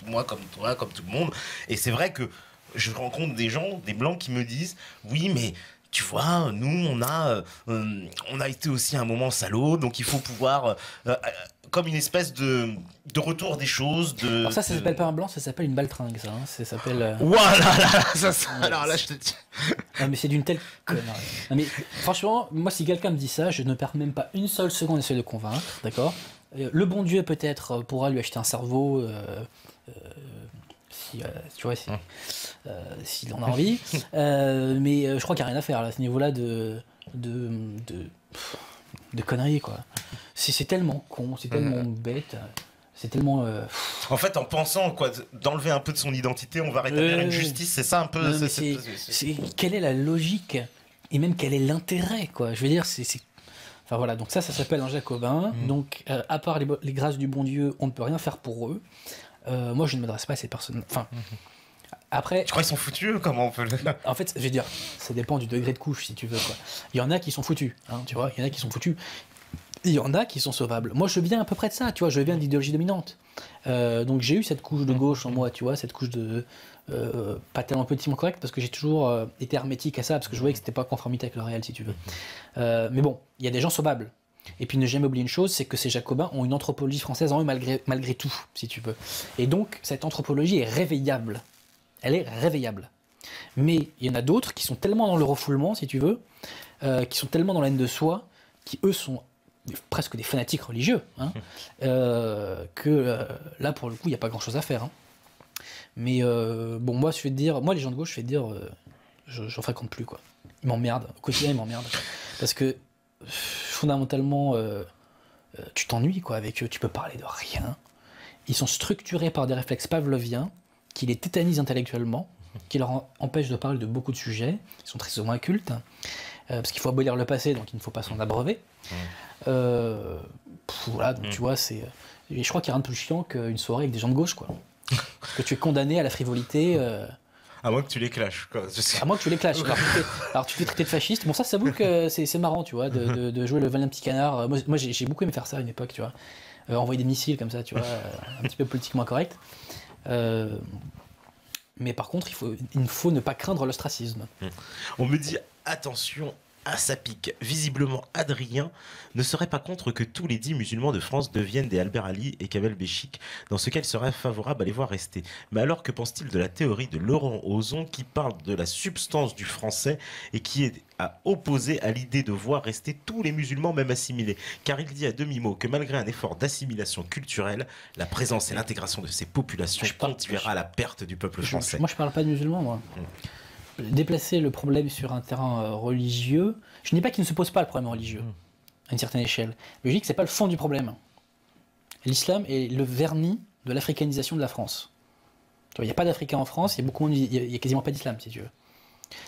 moi comme toi, comme tout le monde. Et c'est vrai que je rencontre des gens, des blancs qui me disent, oui mais tu vois, nous, on a été aussi un moment salaud, donc il faut pouvoir, comme une espèce de retour des choses. Alors ça s'appelle pas un blanc, ça s'appelle une baltringue, ça. Ça s'appelle. Voilà, alors là, je te dis. Non, mais c'est d'une telle connerie. Non, mais franchement, moi, si quelqu'un me dit ça, je ne perds même pas une seule seconde à essayer de le convaincre, d'accord? Le bon Dieu, peut-être, pourra lui acheter un cerveau. Tu vois, s'il en a envie, mais je crois qu'il n'y a rien à faire là, à ce niveau-là de conneries, quoi. C'est tellement con, c'est tellement bête, c'est tellement... En fait, en pensant quoi, d'enlever un peu de son identité, on va rétablir une justice, c'est ça un peu... Quelle est la logique, et même quel est l'intérêt, quoi? Je veux dire, Enfin voilà, donc ça s'appelle un jacobin, donc à part les grâces du bon Dieu, on ne peut rien faire pour eux. Moi, je ne m'adresse pas à ces personnes. Enfin, après. Tu crois qu'ils sont foutus? Comment on peut le... En fait, je veux dire, ça dépend du degré de couche, si tu veux, quoi. Il y en a qui sont foutus, hein, tu vois. Il y en a qui sont foutus. Il y en a qui sont sauvables. Moi, je viens à peu près de ça, tu vois. Je viens de l'idéologie dominante. Donc, j'ai eu cette couche de gauche en moi, tu vois, cette couche de pas tellement politiquement correcte, parce que j'ai toujours été hermétique à ça, parce que je voyais que c'était pas conformité avec le réel, si tu veux. Mais bon, il y a des gens sauvables. Et puis ne jamais oublier une chose, c'est que ces jacobins ont une anthropologie française en eux malgré tout, si tu veux. Et donc, cette anthropologie est réveillable. Elle est réveillable. Mais il y en a d'autres qui sont tellement dans le refoulement, si tu veux, qui sont tellement dans la haine de soi, qui eux sont presque des fanatiques religieux, hein, que là, pour le coup, il n'y a pas grand-chose à faire. Hein. Mais bon, moi, je vais te dire, moi, les gens de gauche, je vais te dire, j'en fréquente plus, quoi. Ils m'emmerdent. Au quotidien, ils m'emmerdent. Parce que fondamentalement, tu t'ennuies, quoi, avec eux. Tu peux parler de rien. Ils sont structurés par des réflexes pavloviens qui les tétanisent intellectuellement, qui leur empêchent de parler de beaucoup de sujets. Ils sont très souvent incultes, parce qu'il faut abolir le passé, donc il ne faut pas s'en abreuver. Voilà, donc tu vois, c'est... Et je crois qu'il n'y a rien de plus chiant qu'une soirée avec des gens de gauche, quoi. Que tu es condamné à la frivolité... À moins que tu les clashes, quoi. À moins que tu les clashes. Alors tu te fais traiter de fasciste. Bon, ça s'avoue que c'est marrant, tu vois, de jouer le vilain petit canard. Moi j'ai beaucoup aimé faire ça à une époque, tu vois. Envoyer des missiles comme ça, tu vois, un petit peu politiquement correct. Mais par contre, il faut ne pas craindre l'ostracisme. On me dit, attention, à sa pique. Visiblement, Adrien ne serait pas contre que tous les 10 musulmans de France deviennent des Albert Ali et Kamel Béchik. Dans ce cas, il serait favorable à les voir rester. Mais alors, que pense-t-il de la théorie de Laurent Ozon qui parle de la substance du français et qui est à opposer à l'idée de voir rester tous les musulmans, même assimilés? Car il dit à demi-mot que malgré un effort d'assimilation culturelle, la présence et l'intégration de ces populations conduira à la perte du peuple français. Moi, je parle pas de musulmans, moi. Déplacer le problème sur un terrain religieux, je ne dis pas qu'il ne se pose pas le problème religieux, à une certaine échelle, mais je dis que ce n'est pas le fond du problème. L'islam est le vernis de l'africanisation de la France. Il n'y a pas d'Africains en France, il y a quasiment pas d'islam, si tu veux.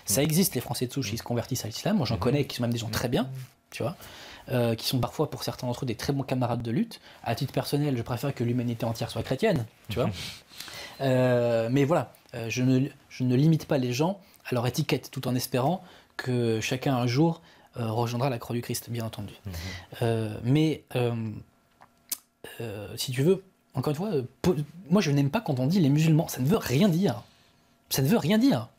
Ça existe, les Français de souche, ils se convertissent à l'islam, moi j'en connais qui sont même des gens très bien, tu vois, qui sont parfois pour certains d'entre eux des très bons camarades de lutte. À titre personnel, je préfère que l'humanité entière soit chrétienne, tu vois. Mais voilà, je ne limite pas les gens à leur étiquette, tout en espérant que chacun un jour rejoindra la croix du Christ, bien entendu. Mais si tu veux, encore une fois, moi je n'aime pas quand on dit les musulmans, ça ne veut rien dire. Ça ne veut rien dire.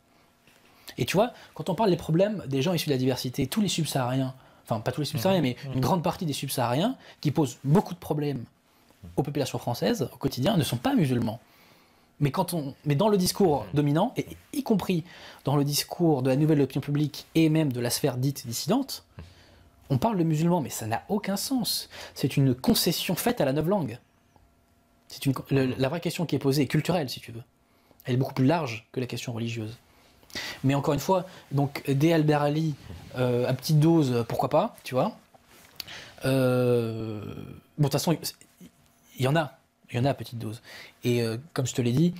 Et tu vois, quand on parle des problèmes des gens issus de la diversité, tous les subsahariens, enfin pas tous les subsahariens, mais une grande partie des subsahariens qui posent beaucoup de problèmes aux populations françaises au quotidien ne sont pas musulmans. Mais dans le discours dominant, et y compris dans le discours de la nouvelle opinion publique et même de la sphère dite dissidente, on parle de musulmans, mais ça n'a aucun sens. C'est une concession faite à la novlangue. La vraie question qui est posée est culturelle, si tu veux. Elle est beaucoup plus large que la question religieuse. Mais encore une fois, donc des Albert Ali, à petite dose, pourquoi pas, tu vois. Bon, de toute façon, il y en a à petite dose. Et comme je te l'ai dit,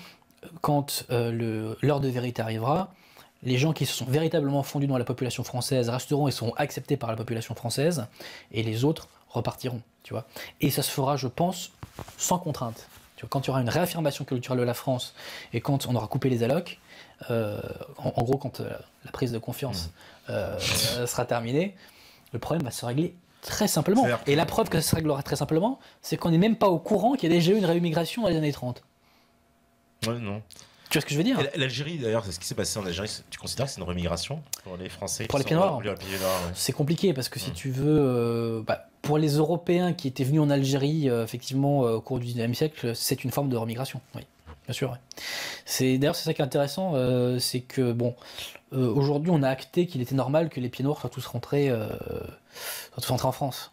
quand l'heure de vérité arrivera, les gens qui se sont véritablement fondus dans la population française resteront et seront acceptés par la population française, et les autres repartiront, tu vois. Et ça se fera, je pense, sans contrainte. Tu vois, quand il y aura une réaffirmation culturelle de la France, et quand on aura coupé les allocs, en gros, quand la prise de confiance sera terminée, le problème va se régler très simplement. Et la preuve que ça se réglera très simplement, c'est qu'on n'est même pas au courant qu'il y a déjà eu une réimmigration dans les années 30. Ouais, non. Tu vois ce que je veux dire? L'Algérie, d'ailleurs, c'est ce qui s'est passé en Algérie. Tu considères que c'est une rémigration pour les Français? Pour les pieds noirs, c'est compliqué parce que si tu veux, pour les Européens qui étaient venus en Algérie, effectivement, au cours du 19e siècle, c'est une forme de remigration. Oui, bien sûr. Ouais. D'ailleurs, c'est ça qui est intéressant, c'est que, bon, aujourd'hui, on a acté qu'il était normal que les pieds noirs soient tous rentrés en France.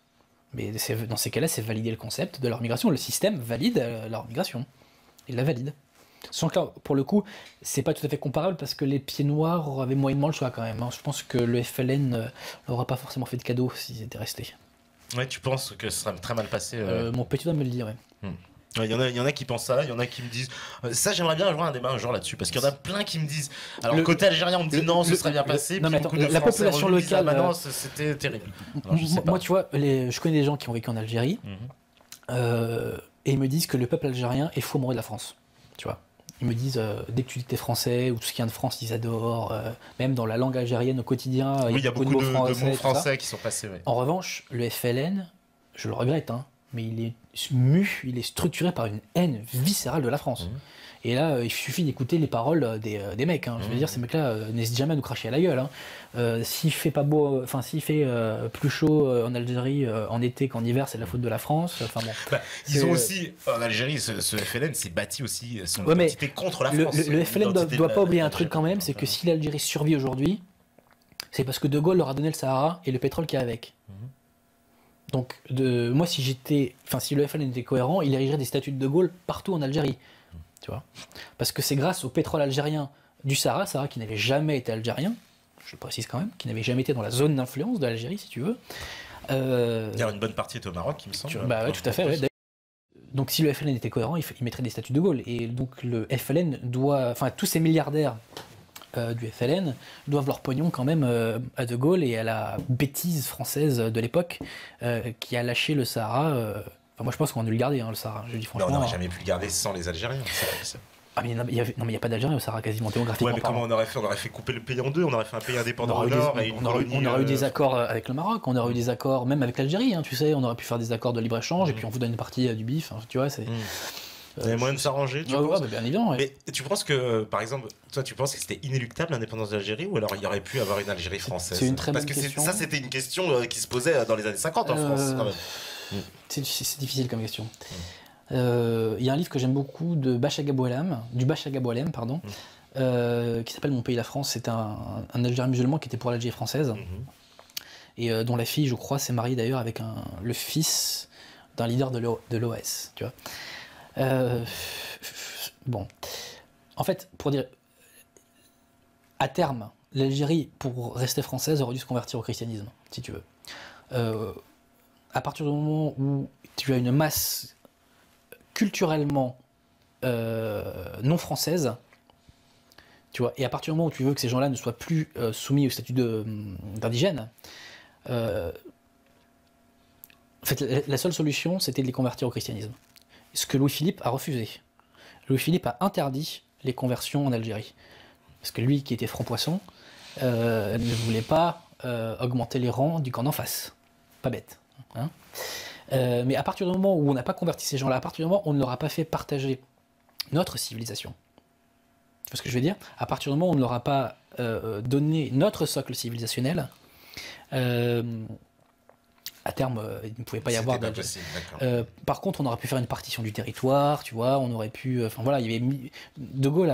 Mais dans ces cas-là, c'est valider le concept de leur migration. Le système valide leur migration. Il la valide. Sans que là, pour le coup, c'est pas tout à fait comparable parce que les pieds noirs avaient moyennement le choix quand même. Hein. Je pense que le FLN n'aura pas forcément fait de cadeau s'ils étaient restés. Ouais, tu penses que ce serait très mal passé Mon petit doigt me le dit, ouais. Il y en a qui pensent ça, il y en a qui me disent ça, j'aimerais bien avoir un débat un jour là-dessus parce qu'il y en a plein qui me disent alors côté algérien on me dit non, ce serait bien passé, non, mais attends, la population locale non, c'était terrible. Alors, moi tu vois, je connais des gens qui ont vécu en Algérie et ils me disent que le peuple algérien est fou amoureux de la France, tu vois. Ils me disent, dès que tu dis que t'es français ou tout ce qui vient de France, ils adorent. Même dans la langue algérienne au quotidien, il y a beaucoup de mots français qui sont passés. Ouais. En revanche, le FLN, je le regrette, hein, mais il est il est structuré par une haine viscérale de la France. Et là, il suffit d'écouter les paroles des mecs. Hein. Je veux dire, ces mecs-là n'hésitent jamais à nous cracher à la gueule. Hein. S'il fait pas beau, enfin s'il fait plus chaud en Algérie en été qu'en hiver, c'est de la faute de la France. Enfin bon. Ils ont aussi en Algérie, ce FLN s'est bâti aussi son identité contre la France. Le FLN doit pas oublier un truc quand même, c'est que si l'Algérie survit aujourd'hui, c'est parce que De Gaulle leur a donné le Sahara et le pétrole qu'il y a avec. Donc, moi, si le FLN était cohérent, il érigerait des statues de Gaulle partout en Algérie. Tu vois, parce que c'est grâce au pétrole algérien du Sahara qui n'avait jamais été algérien, je le précise quand même, qui n'avait jamais été dans la zone d'influence de l'Algérie, si tu veux. Il y a une bonne partie était au Maroc, il me semble. Ouais, tout à fait. Ouais. Donc, si le FLN était cohérent, il mettrait des statues de Gaulle. Et donc, le FLN tous ces milliardaires du FLN doivent leur pognon quand même à De Gaulle et à la bêtise française de l'époque qui a lâché le Sahara. Moi, je pense qu'on a dû le garder, hein, le Sahara. Je dis franchement. Non, on n'aurait jamais pu le garder sans les Algériens. Ah, mais il n'y a pas d'Algériens au Sahara quasiment démographiquement. Ouais, mais comment on aurait fait? On aurait fait couper le pays en deux. On aurait fait un pays indépendant au nord et une colonie. On aurait eu des accords avec le Maroc. On aurait eu des accords même avec l'Algérie. Hein, tu sais, on aurait pu faire des accords de libre échange et puis on vous donne une partie du bif. Hein, tu vois, c'est. Il y a moyen de s'arranger, tu penses? Bien évidemment. Ouais. Mais tu penses que, par exemple, toi, tu penses que c'était inéluctable l'indépendance d'Algérie ou alors il y aurait pu avoir une Algérie française? C'est une très bonne question. Parce que ça, c'était une question qui se posait dans les années 50 en France. Quand même. C'est difficile comme question. Il y a un livre que j'aime beaucoup du Bachaga Boualem, qui s'appelle Mon pays la France. C'est un Algérien musulman qui était pour l'Algérie française et dont la fille, je crois, s'est mariée d'ailleurs avec le fils d'un leader de l'OS. Tu vois. Bon, en fait, pour dire, à terme, l'Algérie, pour rester française, aurait dû se convertir au christianisme, si tu veux. À partir du moment où tu as une masse culturellement non française, tu vois, et à partir du moment où tu veux que ces gens-là ne soient plus soumis au statut d'indigènes, en fait, la seule solution, c'était de les convertir au christianisme. Ce que Louis-Philippe a refusé. Louis-Philippe a interdit les conversions en Algérie. Parce que lui, qui était franc-poisson, ne voulait pas augmenter les rangs du camp d'en face. Pas bête. Hein. Mais à partir du moment où on n'a pas converti ces gens-là, à partir du moment où on ne leur a pas fait partager notre civilisation, tu vois ce que je veux dire? À partir du moment où on ne leur a pas donné notre socle civilisationnel, à à terme, il ne pouvait pas y avoir par contre, on aurait pu faire une partition du territoire, tu vois, on aurait pu... Enfin voilà, il y avait De Gaulle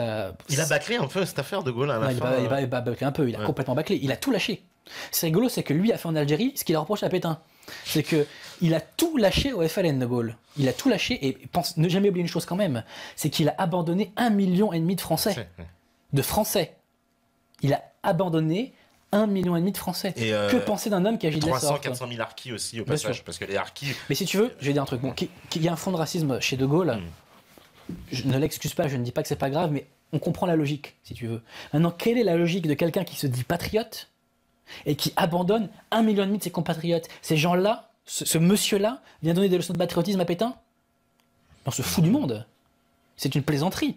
il a bâclé un peu cette affaire, De Gaulle, à la fin. Il a bâclé un peu, il a complètement bâclé, il a tout lâché. C'est rigolo, c'est que lui a fait en Algérie ce qu'il a reproché à Pétain. C'est qu'il a tout lâché au FLN, De Gaulle. Il a tout lâché, et ne jamais oublier une chose quand même, c'est qu'il a abandonné 1,5 million de Français. De Français. Il a abandonné 1,5 million de Français. Que penser d'un homme qui agit de la sorte? 400 000 harkis aussi, au passage, parce que les harkis... Mais si tu veux, je vais dire un truc. Bon, qu'il y a un fond de racisme chez De Gaulle, je ne l'excuse pas, je ne dis pas que c'est pas grave, mais on comprend la logique, si tu veux. Maintenant, quelle est la logique de quelqu'un qui se dit patriote et qui abandonne 1,5 million de ses compatriotes? Ces gens-là, ce monsieur-là, vient donner des leçons de patriotisme à Pétain? On se fout du monde. C'est une plaisanterie.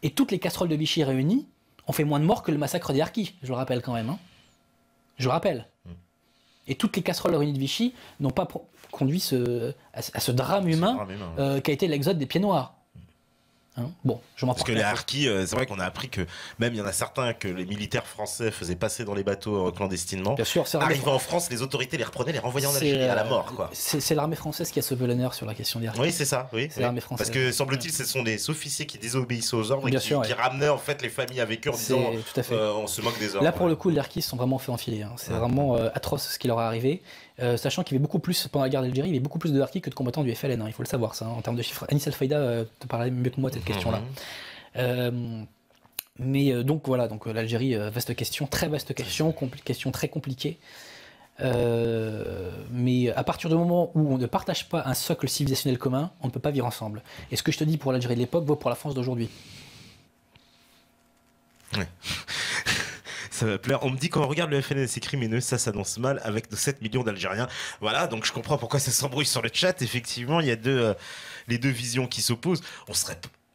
Et toutes les casseroles de Vichy réunies ont fait moins de morts que le massacre des Harkis, je le rappelle quand même. Hein. Je le rappelle. Et toutes les casseroles réunies de Vichy n'ont pas conduit à ce drame humain, qu'a été l'exode des Pieds Noirs. Hein, bon, je m'en Parce que les harkis, c'est vrai qu'on a appris que même il y en a certains que les militaires français faisaient passer dans les bateaux clandestinement. Bien sûr, arrivant en France, les autorités les reprenaient, les renvoyaient en Algérie à la mort. C'est l'armée française qui a sauvé l'honneur sur la question des harkis. Oui, c'est ça. Oui, c'est l'armée française. Parce que semble-t-il, ce sont des officiers qui désobéissaient aux ordres et qui ramenaient en fait les familles avec eux en disant tout à fait. On se moque des ordres. Là, pour le coup, les harkis se sont vraiment fait enfiler. Hein. C'est vraiment atroce ce qui leur est arrivé. Sachant qu'il y avait beaucoup plus, pendant la guerre d'Algérie, il y avait beaucoup plus de harkis que de combattants du FLN. Hein. Il faut le savoir, ça. En termes de chiffres. Anis Al-Faïda te parlait mieux que moi de cette question-là. Mais donc voilà, donc l'Algérie, vaste question, très vaste question, question très compliquée. Mais à partir du moment où on ne partage pas un socle civilisationnel commun, on ne peut pas vivre ensemble. Et ce que je te dis pour l'Algérie de l'époque vaut pour la France d'aujourd'hui. Ouais. Ça va plaire. On me dit quand on regarde le FLN et ses crimineux, ça s'annonce mal avec nos 7 millions d'Algériens. Voilà, donc je comprends pourquoi ça s'embrouille sur le chat. Effectivement, il y a les deux visions qui s'opposent.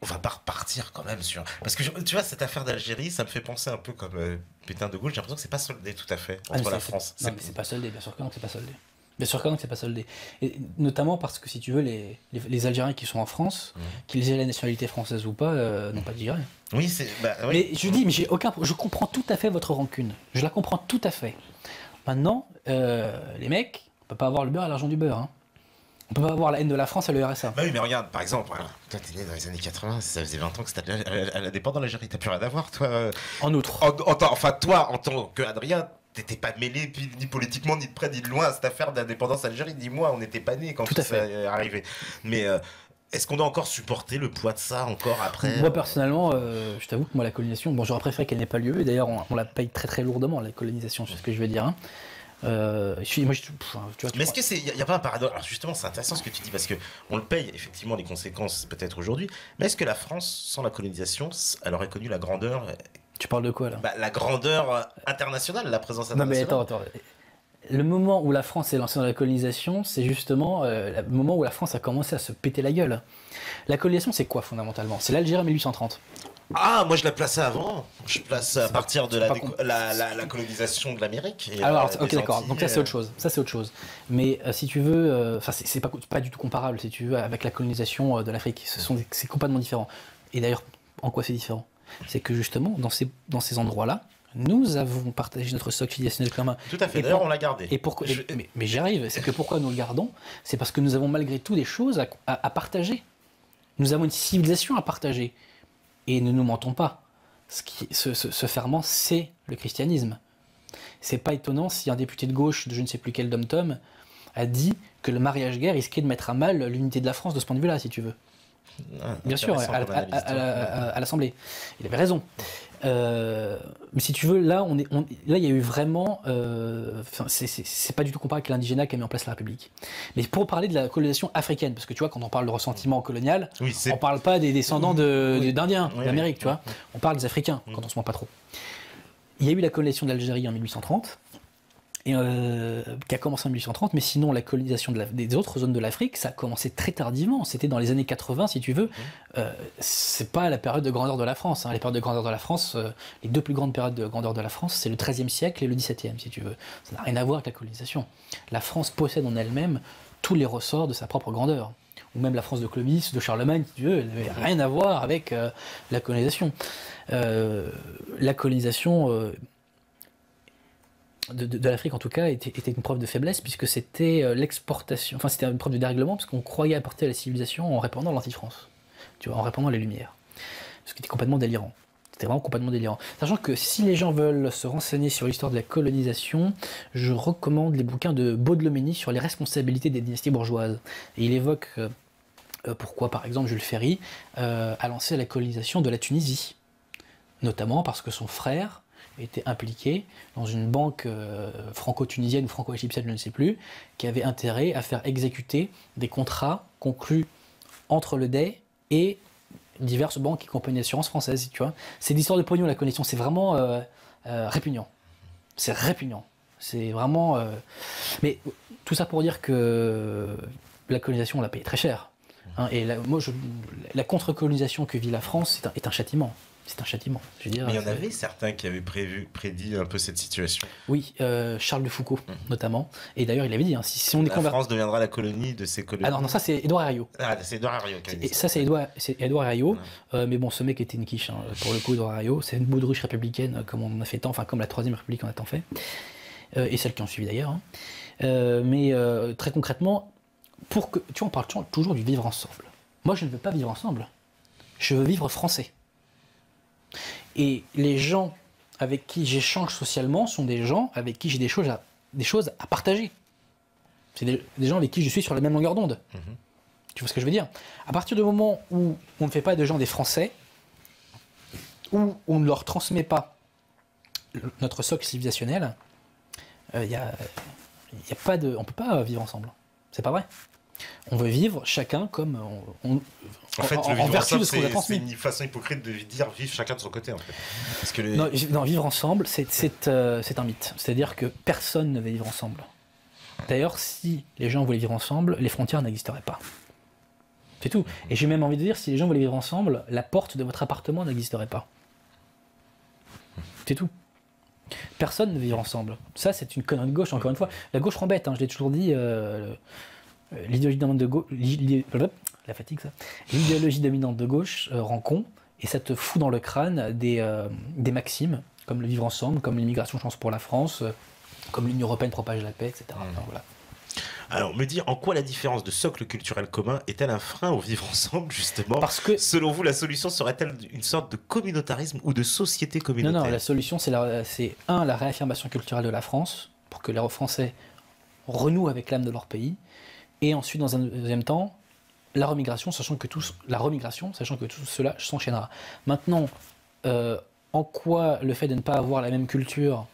On va pas repartir quand même sur... Parce que tu vois, cette affaire d'Algérie, ça me fait penser un peu comme Pétain de Gaulle. J'ai l'impression que c'est pas soldé tout à fait entre la France. Non, mais c'est pas soldé, bien sûr que non, c'est pas soldé. Bien sûr que non, c'est pas soldé. Et notamment parce que si tu veux, les Algériens qui sont en France, qu'ils aient la nationalité française ou pas, n'ont pas de dire. Oui, c'est... oui. Mais je dis, mais je comprends tout à fait votre rancune. Je la comprends tout à fait. Maintenant, les mecs, on peut pas avoir le beurre et l'argent du beurre. Hein. On peut pas avoir la haine de la France et le RSA. Bah oui, mais regarde, par exemple, voilà, toi t'es né dans les années 80, ça faisait 20 ans que c'était à la dépendance de l'Algérie, t'as plus rien à voir, toi. En outre. Enfin, toi, en tant qu'Adrien, t'étais pas mêlé ni politiquement, ni de près, ni de loin à cette affaire d'indépendance Algérie. Dis-moi, on n'était pas nés quand tout ça est arrivé. Mais est-ce qu'on doit encore supporter le poids de ça encore après? Moi, personnellement, je t'avoue que moi, la colonisation, bon, j'aurais préféré qu'elle n'ait pas lieu, et d'ailleurs, on la paye très très lourdement, la colonisation, c'est ce que je veux dire. Hein. Mais est-ce que il n'y a pas un paradoxe? Alors justement, c'est intéressant ce que tu dis parce que on le paye effectivement les conséquences peut-être aujourd'hui. Mais est-ce que la France, sans la colonisation, elle aurait connu la grandeur? Tu parles de quoi là? La grandeur internationale, la présence internationale. Non mais attends. Le moment où la France s'est lancée dans la colonisation, c'est justement le moment où la France a commencé à se péter la gueule. La colonisation, c'est quoi fondamentalement? C'est l'Algérie en 1830. Ah, moi je la plaçais avant. Je place à partir de la colonisation de l'Amérique. Alors, ok, d'accord. Donc ça c'est autre chose. Ça c'est autre chose. Mais si tu veux, c'est pas du tout comparable si tu veux avec la colonisation de l'Afrique. C'est complètement différent. Et d'ailleurs, en quoi c'est différent? C'est que justement dans ces endroits-là, nous avons partagé notre socle civilisationnel commun. Tout à fait. D'ailleurs, on l'a gardé. Et pourquoi mais j'y arrive. C'est que pourquoi nous le gardons? C'est parce que nous avons malgré tout des choses à partager. Nous avons une civilisation à partager. Et ne nous mentons pas, ce ferment, c'est le christianisme. C'est pas étonnant si un député de gauche de je ne sais plus quel dom-tom a dit que le mariage gay risquait de mettre à mal l'unité de la France de ce point de vue-là, si tu veux. Bien sûr, à l'Assemblée. Il avait raison. Mais si tu veux, là, là, il y a eu vraiment... c'est pas du tout comparé avec l'indigénat qui a mis en place la République. Mais pour parler de la colonisation africaine, parce que tu vois, quand on parle de ressentiment colonial, on parle pas des descendants d'Indiens d'Amérique, tu vois. On parle des Africains, quand on se ment pas trop. Il y a eu la colonisation de l'Algérie en 1830, qui a commencé en 1830, mais sinon la colonisation des autres zones de l'Afrique, ça a commencé très tardivement. C'était dans les années 80, si tu veux. C'est pas la période de grandeur de la France. Hein. Les périodes de grandeur de la France, les deux plus grandes périodes de grandeur de la France, c'est le XIIIe siècle et le XVIIe, si tu veux. Ça n'a rien à voir avec la colonisation. La France possède en elle-même tous les ressorts de sa propre grandeur. Ou même la France de Clovis, de Charlemagne, si tu veux, elle n'avait rien à voir avec la colonisation. La colonisation... de l'Afrique en tout cas était une preuve de faiblesse, puisque c'était l'exportation, enfin c'était une preuve de dérèglement, parce qu'on croyait apporter à la civilisation en répandant l'anti-France, tu vois, en répandant les Lumières, ce qui était complètement délirant. C'était vraiment complètement délirant. Sachant que si les gens veulent se renseigner sur l'histoire de la colonisation, je recommande les bouquins de Baudelomeni sur les responsabilités des dynasties bourgeoises. Et il évoque pourquoi, par exemple, Jules Ferry a lancé la colonisation de la Tunisie, notamment parce que son frère était impliqué dans une banque franco-tunisienne ou franco-égyptienne, je ne sais plus, qui avait intérêt à faire exécuter des contrats conclus entre le Dey et diverses banques et compagnies d'assurance françaises, tu vois. C'est l'histoire de pognon, la colonisation, c'est vraiment répugnant. C'est répugnant. C'est vraiment... Mais tout ça pour dire que la colonisation, on l'a payé très cher. Hein, et la contre-colonisation que vit la France est un châtiment. C'est un châtiment. Je veux dire, mais il y en avait certains qui avaient prédit un peu cette situation. Oui, Charles de Foucault, notamment. Et d'ailleurs, il avait dit, hein, si on est la France deviendra la colonie de ces colonies. Ah non, ça c'est Édouard Herriot. Ah, c'est Édouard Herriot qui a dit ça. Ça, c'est Édouard Herriot. Mais bon, ce mec était une quiche, hein, pour le coup, Édouard Herriot. C'est une baudruche républicaine, comme on en a fait tant, enfin, comme la Troisième République en a tant fait. Et celle qui en suivi d'ailleurs. Hein. Mais très concrètement, pour que. Tu vois, on parle toujours du vivre ensemble. Moi, je ne veux pas vivre ensemble. Je veux vivre français. Et les gens avec qui j'échange socialement sont des gens avec qui j'ai des choses à partager. C'est des gens avec qui je suis sur la même longueur d'onde. Tu vois ce que je veux dire? À partir du moment où on ne fait pas de gens des Français, où on ne leur transmet pas notre socle civilisationnel, y a pas de, on ne peut pas vivre ensemble. C'est pas vrai. On veut vivre chacun comme en fait, le vivre ensemble, c'est une façon hypocrite de dire vivre chacun de son côté, en fait. Parce que non, vivre ensemble, c'est un mythe. C'est-à-dire que personne ne veut vivre ensemble. D'ailleurs, si les gens voulaient vivre ensemble, les frontières n'existeraient pas. C'est tout. Et j'ai même envie de dire, si les gens voulaient vivre ensemble, la porte de votre appartement n'existerait pas. C'est tout. Personne ne veut vivre ensemble. Ça, c'est une connerie de gauche, encore une fois. La gauche rembête, hein, je l'ai toujours dit... l'idéologie dominante de gauche, la fatigue ça. L'idéologie dominante de gauche rend con, et ça te fout dans le crâne des maximes, comme le vivre ensemble, comme l'immigration chance pour la France, comme l'Union européenne propage la paix, etc. Enfin, voilà. Alors, me dire en quoi la différence de socle culturel commun est-elle un frein au vivre ensemble, justement? Parce que, selon vous, la solution serait-elle une sorte de communautarisme ou de société communautaire? Non, la solution, c'est la réaffirmation culturelle de la France, pour que les Français renouent avec l'âme de leur pays. Et ensuite, dans un deuxième temps, la remigration, sachant que tout cela s'enchaînera. Maintenant, en quoi le fait de ne pas avoir la même culture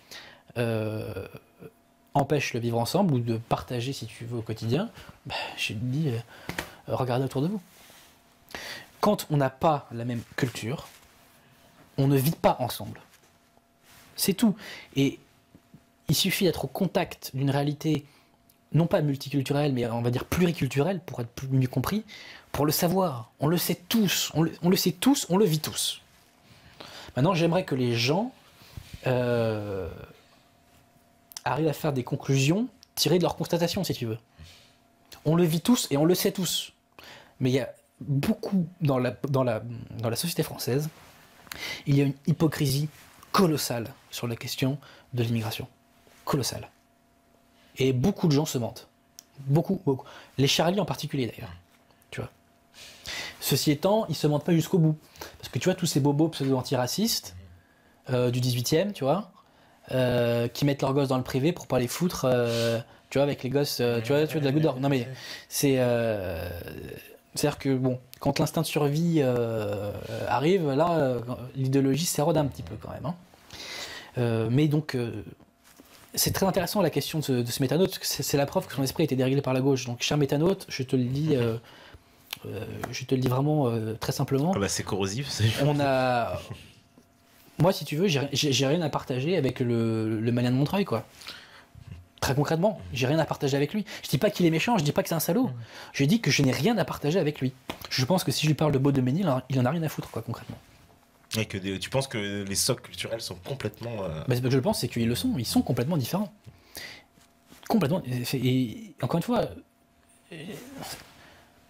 empêche le vivre ensemble, ou de partager, si tu veux, au quotidien, je te dis, regardez autour de vous. Quand on n'a pas la même culture, on ne vit pas ensemble. C'est tout. Et il suffit d'être au contact d'une réalité non pas multiculturel, mais on va dire pluriculturel, pour être mieux compris, pour le savoir. On le sait tous, on le sait tous, on le vit tous. Maintenant, j'aimerais que les gens arrivent à faire des conclusions tirées de leurs constatations, si tu veux. On le vit tous et on le sait tous. Mais il y a beaucoup, dans la société française, il y a une hypocrisie colossale sur la question de l'immigration. Colossale. Et beaucoup de gens se mentent. Beaucoup. Les Charlie en particulier, d'ailleurs. Tu vois. Ceci étant, ils se mentent pas jusqu'au bout. Parce que tu vois, tous ces bobos pseudo-antiracistes du 18e, tu vois, qui mettent leurs gosses dans le privé pour pas les foutre, tu vois, avec les gosses, tu vois, de la goutte d'or. Non mais, c'est-à-dire que, bon, quand l'instinct de survie arrive, là, l'idéologie s'érode un petit peu, quand même. Hein. Mais donc... c'est très intéressant la question de ce métanote, parce que c'est la preuve que son esprit a été déréglé par la gauche. Donc, cher métanote, je te le dis vraiment très simplement. Ah bah c'est corrosif. Moi, si tu veux, j'ai rien à partager avec le malien de Montreuil, quoi. Très concrètement, j'ai rien à partager avec lui. Je dis pas qu'il est méchant, je dis pas que c'est un salaud. Je dis que je n'ai rien à partager avec lui. Je pense que si je lui parle de Baudelomeni, il en a rien à foutre, quoi, concrètement. Et que tu penses que les socles culturels sont complètement... Ce que je pense, c'est qu'ils le sont. Ils sont complètement différents. Complètement. Et encore une fois,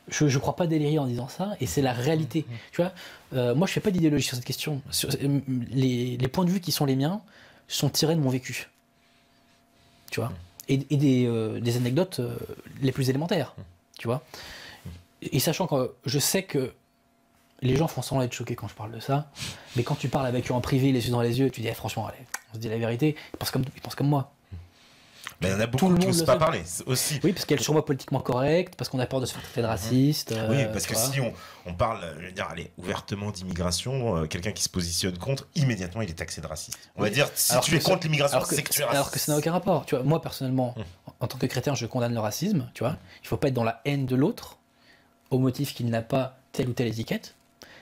je crois pas délirer en disant ça, et c'est la réalité. Tu vois, moi, je fais pas d'idéologie sur cette question. Les points de vue qui sont les miens sont tirés de mon vécu. tu vois, et des anecdotes les plus élémentaires, tu vois. Et sachant que je sais que les gens font semblant d'être choqués quand je parle de ça, mais quand tu parles avec eux en privé, les yeux dans les yeux, tu dis franchement, allez, on se dit la vérité, ils pensent comme moi. Mais il y en a beaucoup qui n'osent pas parler aussi. Oui, parce qu'elle est sur moi politiquement correcte, parce qu'on a peur de se faire traiter de raciste. Oui, parce que si on parle, je veux dire, allez, ouvertement d'immigration, quelqu'un qui se positionne contre, immédiatement il est taxé de raciste. On va dire, si tu es contre l'immigration, c'est que tu es raciste. Alors que ça n'a aucun rapport. Tu vois, moi personnellement, en tant que chrétien, je condamne le racisme. Tu vois, il ne faut pas être dans la haine de l'autre au motif qu'il n'a pas telle ou telle étiquette.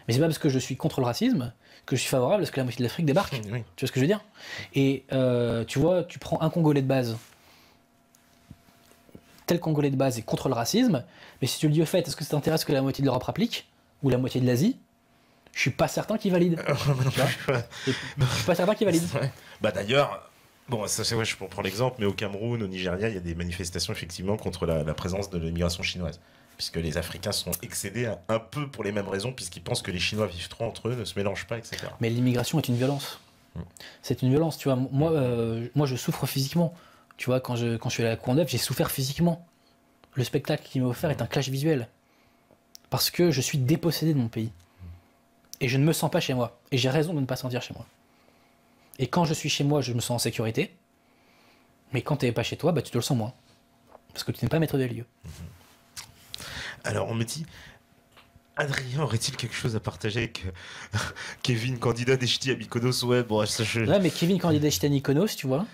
Mais c'est pas parce que je suis contre le racisme que je suis favorable à ce que la moitié de l'Afrique débarque. Oui. Tu vois ce que je veux dire? Et tu vois, tu prends un Congolais de base. Tel Congolais de base est contre le racisme, mais si tu le dis au fait, est-ce que ça t'intéresse que la moitié de l'Europe applique, ou la moitié de l'Asie, je suis pas certain qu'il valide. Je suis pas certain qu'il valide. Bah d'ailleurs, bon, ça c'est je prends l'exemple, mais au Cameroun, au Nigeria, il y a des manifestations effectivement contre la présence de l'immigration chinoise, puisque les Africains sont excédés un peu pour les mêmes raisons, puisqu'ils pensent que les Chinois vivent trop entre eux, ne se mélangent pas, etc. Mais l'immigration est une violence. C'est une violence, tu vois. Moi, je souffre physiquement. Tu vois, quand je suis allé à la Courneuve, j'ai souffert physiquement. Le spectacle qui m'a offert est un clash visuel. Parce que je suis dépossédé de mon pays. Et je ne me sens pas chez moi. Et j'ai raison de ne pas sentir chez moi. Et quand je suis chez moi, je me sens en sécurité. Mais quand tu n'es pas chez toi, bah, tu te le sens moins. Parce que tu n'es pas maître des lieux. Alors, on me dit... Adrien aurait-il quelque chose à partager avec Kevin, candidat des ch'tis à Mykonos? Ouais, bon, ça je... Ouais, mais Kevin, candidat des ch'tis à Mykonos, tu vois,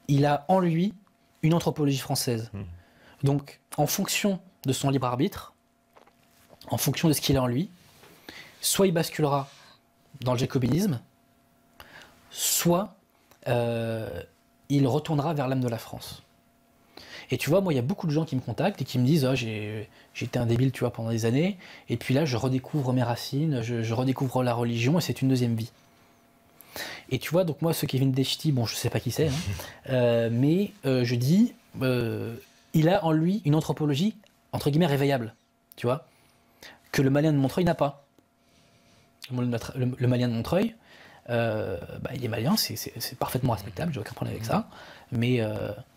il a en lui une anthropologie française. Donc, en fonction de son libre arbitre, en fonction de ce qu'il a en lui, soit il basculera dans le jacobinisme, soit il retournera vers l'âme de la France. Et tu vois, moi, il y a beaucoup de gens qui me contactent et qui me disent j'ai été un débile, tu vois, pendant des années, et puis là, je redécouvre mes racines, je redécouvre la religion, et c'est une deuxième vie. Et tu vois, donc moi, ce Kevin Deschty, bon, je sais pas qui c'est, hein, mais je dis, il a en lui une anthropologie, entre guillemets, réveillable, tu vois, que le Malien de Montreuil n'a pas. Le Malien de Montreuil, il est malien, c'est parfaitement respectable, j'ai aucun problème avec ça, mais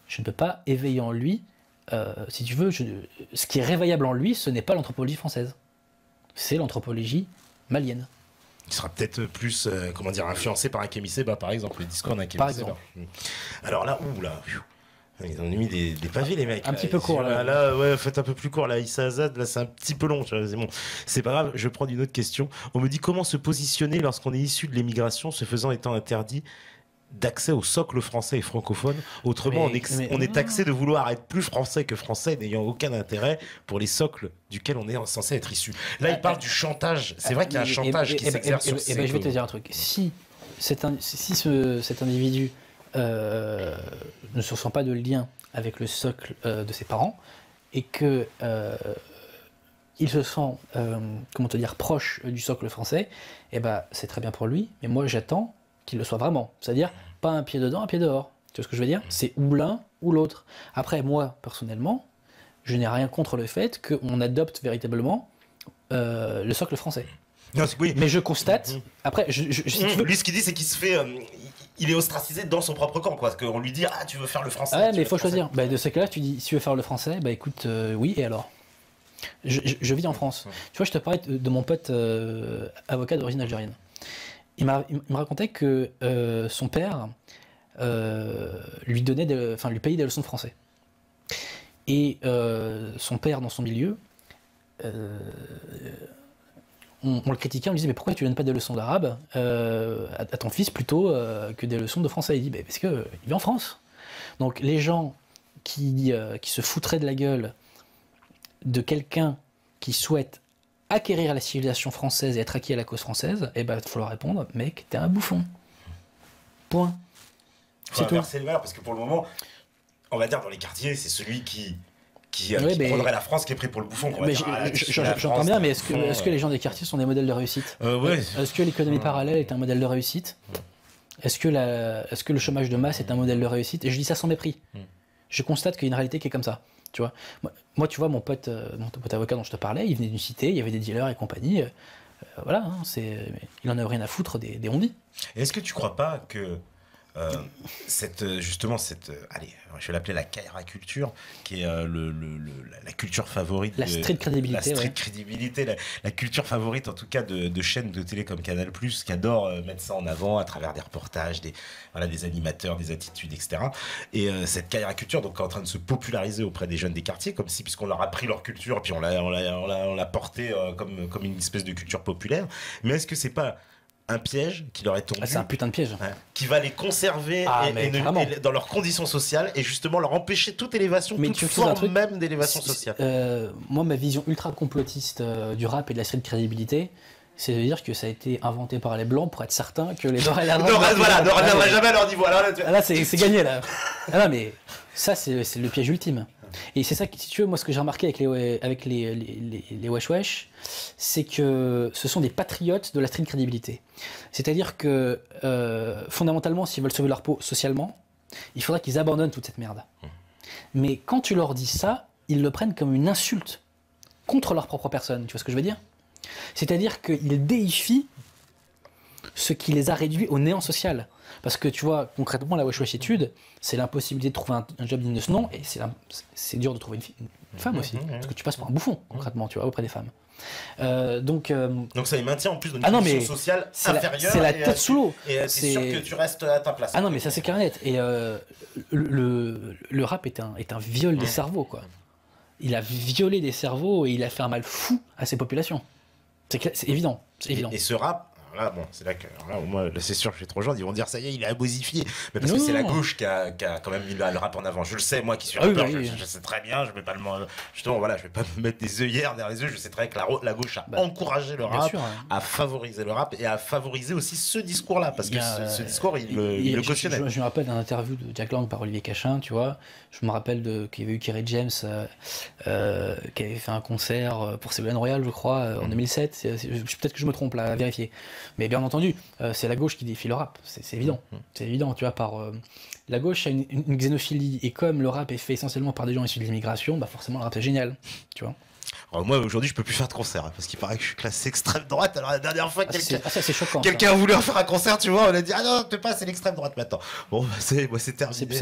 je ne peux pas éveiller en lui, si tu veux, ce qui est réveillable en lui, ce n'est pas l'anthropologie française, c'est l'anthropologie malienne. Il sera peut-être plus, influencé par Hakim Seba, par exemple, le discours d'Hakim Seba. Alors là, ils ont mis des pavés, les mecs. Un petit peu court, là. Là, ouais, faites un peu plus court, là. Issa Azad, là, c'est un petit peu long. C'est bon. C'est pas grave, je vais prendre une autre question. On me dit comment se positionner lorsqu'on est issu de l'émigration, ce faisant étant interdit d'accès au socle français et francophone. Autrement, on est taxé de vouloir être plus français que français, n'ayant aucun intérêt pour les socles duquel on est censé être issu. Là, il parle du chantage. C'est vrai qu'il y a un chantage qui s'exerce sur ces... Je vais te dire un truc. Si cet individu ne se sent pas de lien avec le socle de ses parents, et que il se sent, proche du socle français, c'est très bien pour lui, mais moi j'attends qu'il le soit vraiment. C'est-à-dire, pas un pied dedans, un pied dehors. Tu vois ce que je veux dire? C'est ou l'un ou l'autre. Après, moi, personnellement, je n'ai rien contre le fait qu'on adopte véritablement le socle français. Non, oui. Mais je constate... Après, si tu veux... Lui, ce qu'il dit, c'est qu'il se fait... il est ostracisé dans son propre camp, quoi. Qu'on lui dit, tu veux faire le français. Ouais, mais il faut choisir. De ce cas-là, tu dis, si tu veux faire le français, écoute, oui, et alors? Je vis en France. Tu vois, je te parlais de mon pote avocat d'origine algérienne. Il me racontait que son père lui payait des leçons de français. Et son père, dans son milieu, on le critiquait, on lui disait mais pourquoi tu ne donnes pas des leçons d'arabe à ton fils plutôt que des leçons de français? Il dit parce qu'il vit en France. Donc les gens qui se foutraient de la gueule de quelqu'un qui souhaite acquérir la civilisation française et être acquis à la cause française, il faut leur répondre, mec, t'es un bouffon. Point. C'est tout. Inverser le verre, parce que pour le moment, on va dire dans les quartiers, c'est celui qui prendrait la France qui est pris pour le bouffon. J'entends bien, mais est-ce que les gens des quartiers sont des modèles de réussite? Est-ce que l'économie parallèle est un modèle de réussite? Est-ce que le chômage de masse est un modèle de réussite? Et je dis ça sans mépris. Je constate qu'il y a une réalité qui est comme ça. Tu vois, moi, tu vois, mon pote avocat dont je te parlais, il venait d'une cité, il y avait des dealers et compagnie. Il en avait rien à foutre des ondis. Est-ce que tu crois pas que justement, allez, je vais l'appeler la Kaira culture, qui est la culture favorite. La street crédibilité. La street crédibilité, la culture favorite en tout cas de chaînes de télé comme Canal+, qui adorent mettre ça en avant à travers des reportages, des animateurs, des attitudes, etc. Et cette Kaira culture donc est en train de se populariser auprès des jeunes des quartiers, comme si, puisqu'on leur a pris leur culture, puis on l'a portée comme une espèce de culture populaire. Mais est-ce que c'est pas un piège qui leur est tombé, c'est un putain de piège, qui va les conserver dans leurs conditions sociales et justement leur empêcher toute élévation, toute forme même d'élévation sociale. Moi, ma vision ultra complotiste du rap et de la street crédibilité, c'est de dire que ça a été inventé par les blancs pour être certain que les noirs et les arabes ne reviendraient jamais à leur niveau. Là, c'est gagné là. Là, mais ça, c'est le piège ultime. Et c'est ça, si tu veux, moi, ce que j'ai remarqué avec les Wesh Wesh, c'est que ce sont des patriotes de la street crédibilité. C'est-à-dire que, fondamentalement, s'ils veulent sauver leur peau socialement, il faudrait qu'ils abandonnent toute cette merde. Mais quand tu leur dis ça, ils le prennent comme une insulte contre leur propre personne. Tu vois ce que je veux dire ? C'est-à-dire qu'ils déifient ce qui les a réduits au néant social. Parce que tu vois, concrètement, la Wesh Wesh étude, c'est l'impossibilité de trouver un job digne de ce nom, et c'est dur de trouver une femme aussi, parce que tu passes pour un bouffon, concrètement, tu vois, auprès des femmes. Donc ça les maintient en plus dans une position sociale inférieure. C'est la tête sous l'eau. Et c'est sûr que tu restes à ta place. Ah non, mais ça c'est clair et net. Et le rap est un viol des cerveaux, quoi. Il a violé des cerveaux et il a fait un mal fou à ces populations. C'est évident. Et ce rap, là, bon, c'est là que moi, c'est sûr que j'ai trop de gens, ils vont dire ça y est, il est abosifié. Mais parce que c'est la gauche qui a quand même mis le rap en avant. Je le sais, moi qui suis rappeur, je sais très bien, je vais pas justement, voilà, je vais pas me mettre des œillères derrière les yeux. Je sais très bien que la gauche a encouragé le rap, a favorisé le rap et a favorisé aussi ce discours-là, parce que ce discours, il le cautionnait. Je me rappelle d'une interview de Jack Lang par Olivier Cachin, tu vois. Je me rappelle qu'il y avait eu Kerry James qui avait fait un concert pour Ségolène Royal, je crois, en 2007. Peut-être que je me trompe là, à vérifier. Mais bien entendu, c'est la gauche qui défie le rap, c'est évident. C'est évident, tu vois, la gauche a une xénophilie, et comme le rap est fait essentiellement par des gens issus de l'immigration, bah forcément le rap c'est génial, tu vois. Alors moi aujourd'hui je peux plus faire de concert parce qu'il paraît que je suis classé extrême droite. Alors la dernière fois c'est choquant, quelqu'un a voulu en faire un concert, tu vois, on a dit ah non tu peux pas, c'est l'extrême droite maintenant. Bon bah c'est terminé.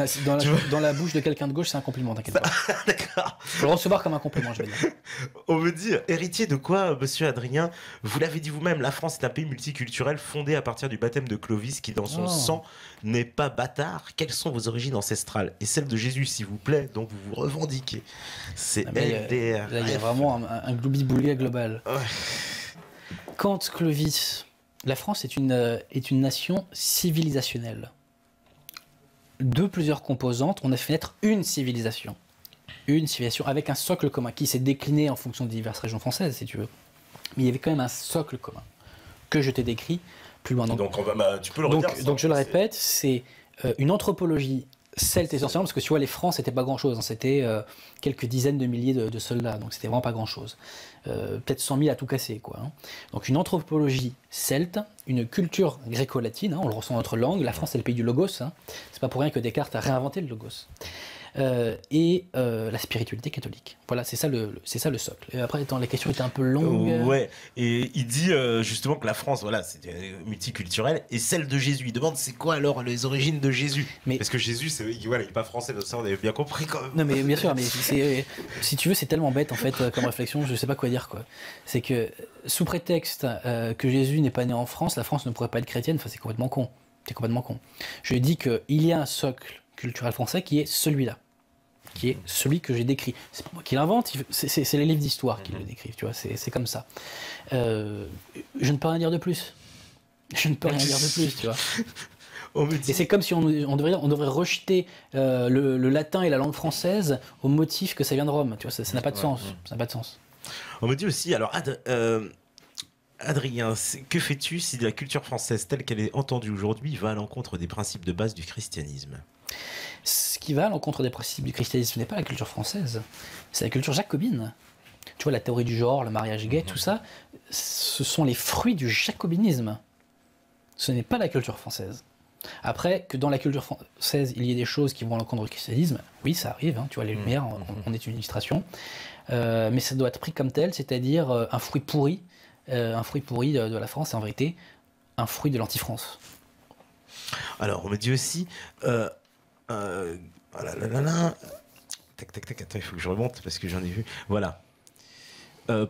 Dans la bouche de quelqu'un de gauche c'est un compliment, t'inquiète pas. D'accord. Faut le recevoir comme un compliment, je vais dire. On me dit héritier de quoi, monsieur Adrien? Vous l'avez dit vous-même, la France est un pays multiculturel fondé à partir du baptême de Clovis qui dans son sang n'est pas bâtard. Quelles sont vos origines ancestrales et celles de Jésus s'il vous plaît, dont vous vous revendiquez? C'est LDR. Là il y a vraiment un gloubi-boulga global. Ouais. Quand Clovis, la France est une nation civilisationnelle. De plusieurs composantes, on a fait naître une civilisation avec un socle commun qui s'est décliné en fonction des diverses régions françaises, si tu veux. Mais il y avait quand même un socle commun que je t'ai décrit plus loin. Donc tu peux le redire. Donc je le répète, c'est une anthropologie celte essentiellement, parce que tu vois, les Francs, c'était pas grand-chose, hein, c'était quelques dizaines de milliers de soldats, donc c'était vraiment pas grand-chose. Peut-être 100 000 à tout casser, quoi. Hein. Donc une anthropologie celte, une culture gréco-latine, hein, on le ressent dans notre langue, la France c'est le pays du logos, hein. C'est pas pour rien que Descartes a réinventé le logos. Et la spiritualité catholique. Voilà, c'est ça le socle. Et après, les questions étaient un peu longues. Ouais, et il dit justement que la France, voilà, c'est multiculturelle, et celle de Jésus. Il demande c'est quoi alors les origines de Jésus? Parce que Jésus, voilà, il n'est pas français, ça on avait bien compris quand même. Non mais bien sûr, mais si tu veux, c'est tellement bête en fait comme réflexion, je sais pas quoi dire, quoi. C'est que sous prétexte que Jésus n'est pas né en France, la France ne pourrait pas être chrétienne, enfin c'est complètement con. C'est complètement con. Je dis qu'il y a un socle culturel français qui est celui-là, qui est celui que j'ai décrit. C'est pas moi qui l'invente, c'est les livres d'histoire qui le décrivent, tu vois, c'est comme ça. Je ne peux rien dire de plus. Je ne peux rien dire de plus, tu vois. Et c'est comme si on devrait rejeter le latin et la langue française au motif que ça vient de Rome, tu vois, ça n'a pas de sens. Ça n'a pas de sens. On me dit aussi, alors Adrien, que fais-tu si la culture française telle qu'elle est entendue aujourd'hui va à l'encontre des principes de base du christianisme? Ce qui va à l'encontre des principes du christianisme, ce n'est pas la culture française, c'est la culture jacobine. Tu vois, la théorie du genre, le mariage gay, tout ça, ce sont les fruits du jacobinisme. Ce n'est pas la culture française. Après, que dans la culture française, il y ait des choses qui vont à l'encontre du christianisme, oui, ça arrive, hein, tu vois, les Lumières, on est une illustration, mais ça doit être pris comme tel, c'est-à-dire un fruit pourri de la France, c'est en vérité un fruit de l'anti-France. Alors, on me dit aussi... Tac, tac, tac, attends, il faut que je remonte parce que j'en ai vu. Voilà.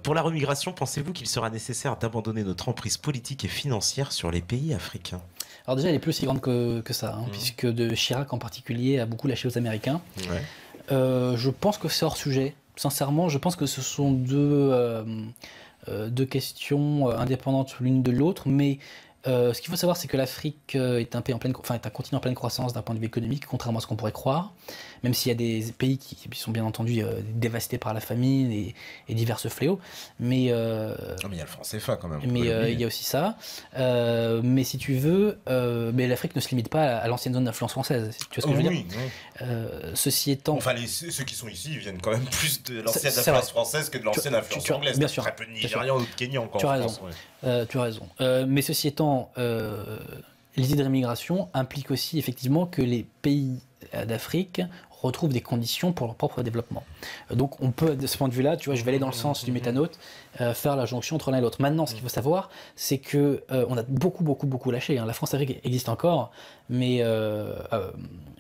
Pour la remigration, pensez-vous qu'il sera nécessaire d'abandonner notre emprise politique et financière sur les pays africains? Alors déjà, elle est plus si grande que ça, hein, puisque de Chirac en particulier a beaucoup lâché aux Américains. Ouais. Je pense que c'est hors sujet. Sincèrement, je pense que ce sont deux questions indépendantes l'une de l'autre, mais ce qu'il faut savoir, c'est que l'Afrique est un continent en pleine croissance d'un point de vue économique, contrairement à ce qu'on pourrait croire, même s'il y a des pays qui sont bien entendu dévastés par la famine et diverses fléaux. Mais il y a le franc CFA quand même. Mais il y a aussi ça. Mais si tu veux, mais l'Afrique ne se limite pas à l'ancienne zone d'influence française. Tu vois ce que je veux dire? Ceci étant... Enfin, ceux qui sont ici viennent quand même plus de l'ancienne influence française que de l'ancienne influence anglaise. Bien sûr. Très peu de Nigérians ou de Kenyans encore. Tu as raison. Tu as raison. Mais ceci étant, l'idée de l'immigration implique aussi effectivement que les pays d'Afrique retrouvent des conditions pour leur propre développement. Donc on peut, de ce point de vue-là, tu vois, je vais aller dans le sens du métanote, faire la jonction entre l'un et l'autre. Maintenant, ce qu'il faut savoir, c'est que on a beaucoup lâché. Hein. La France-Afrique existe encore, mais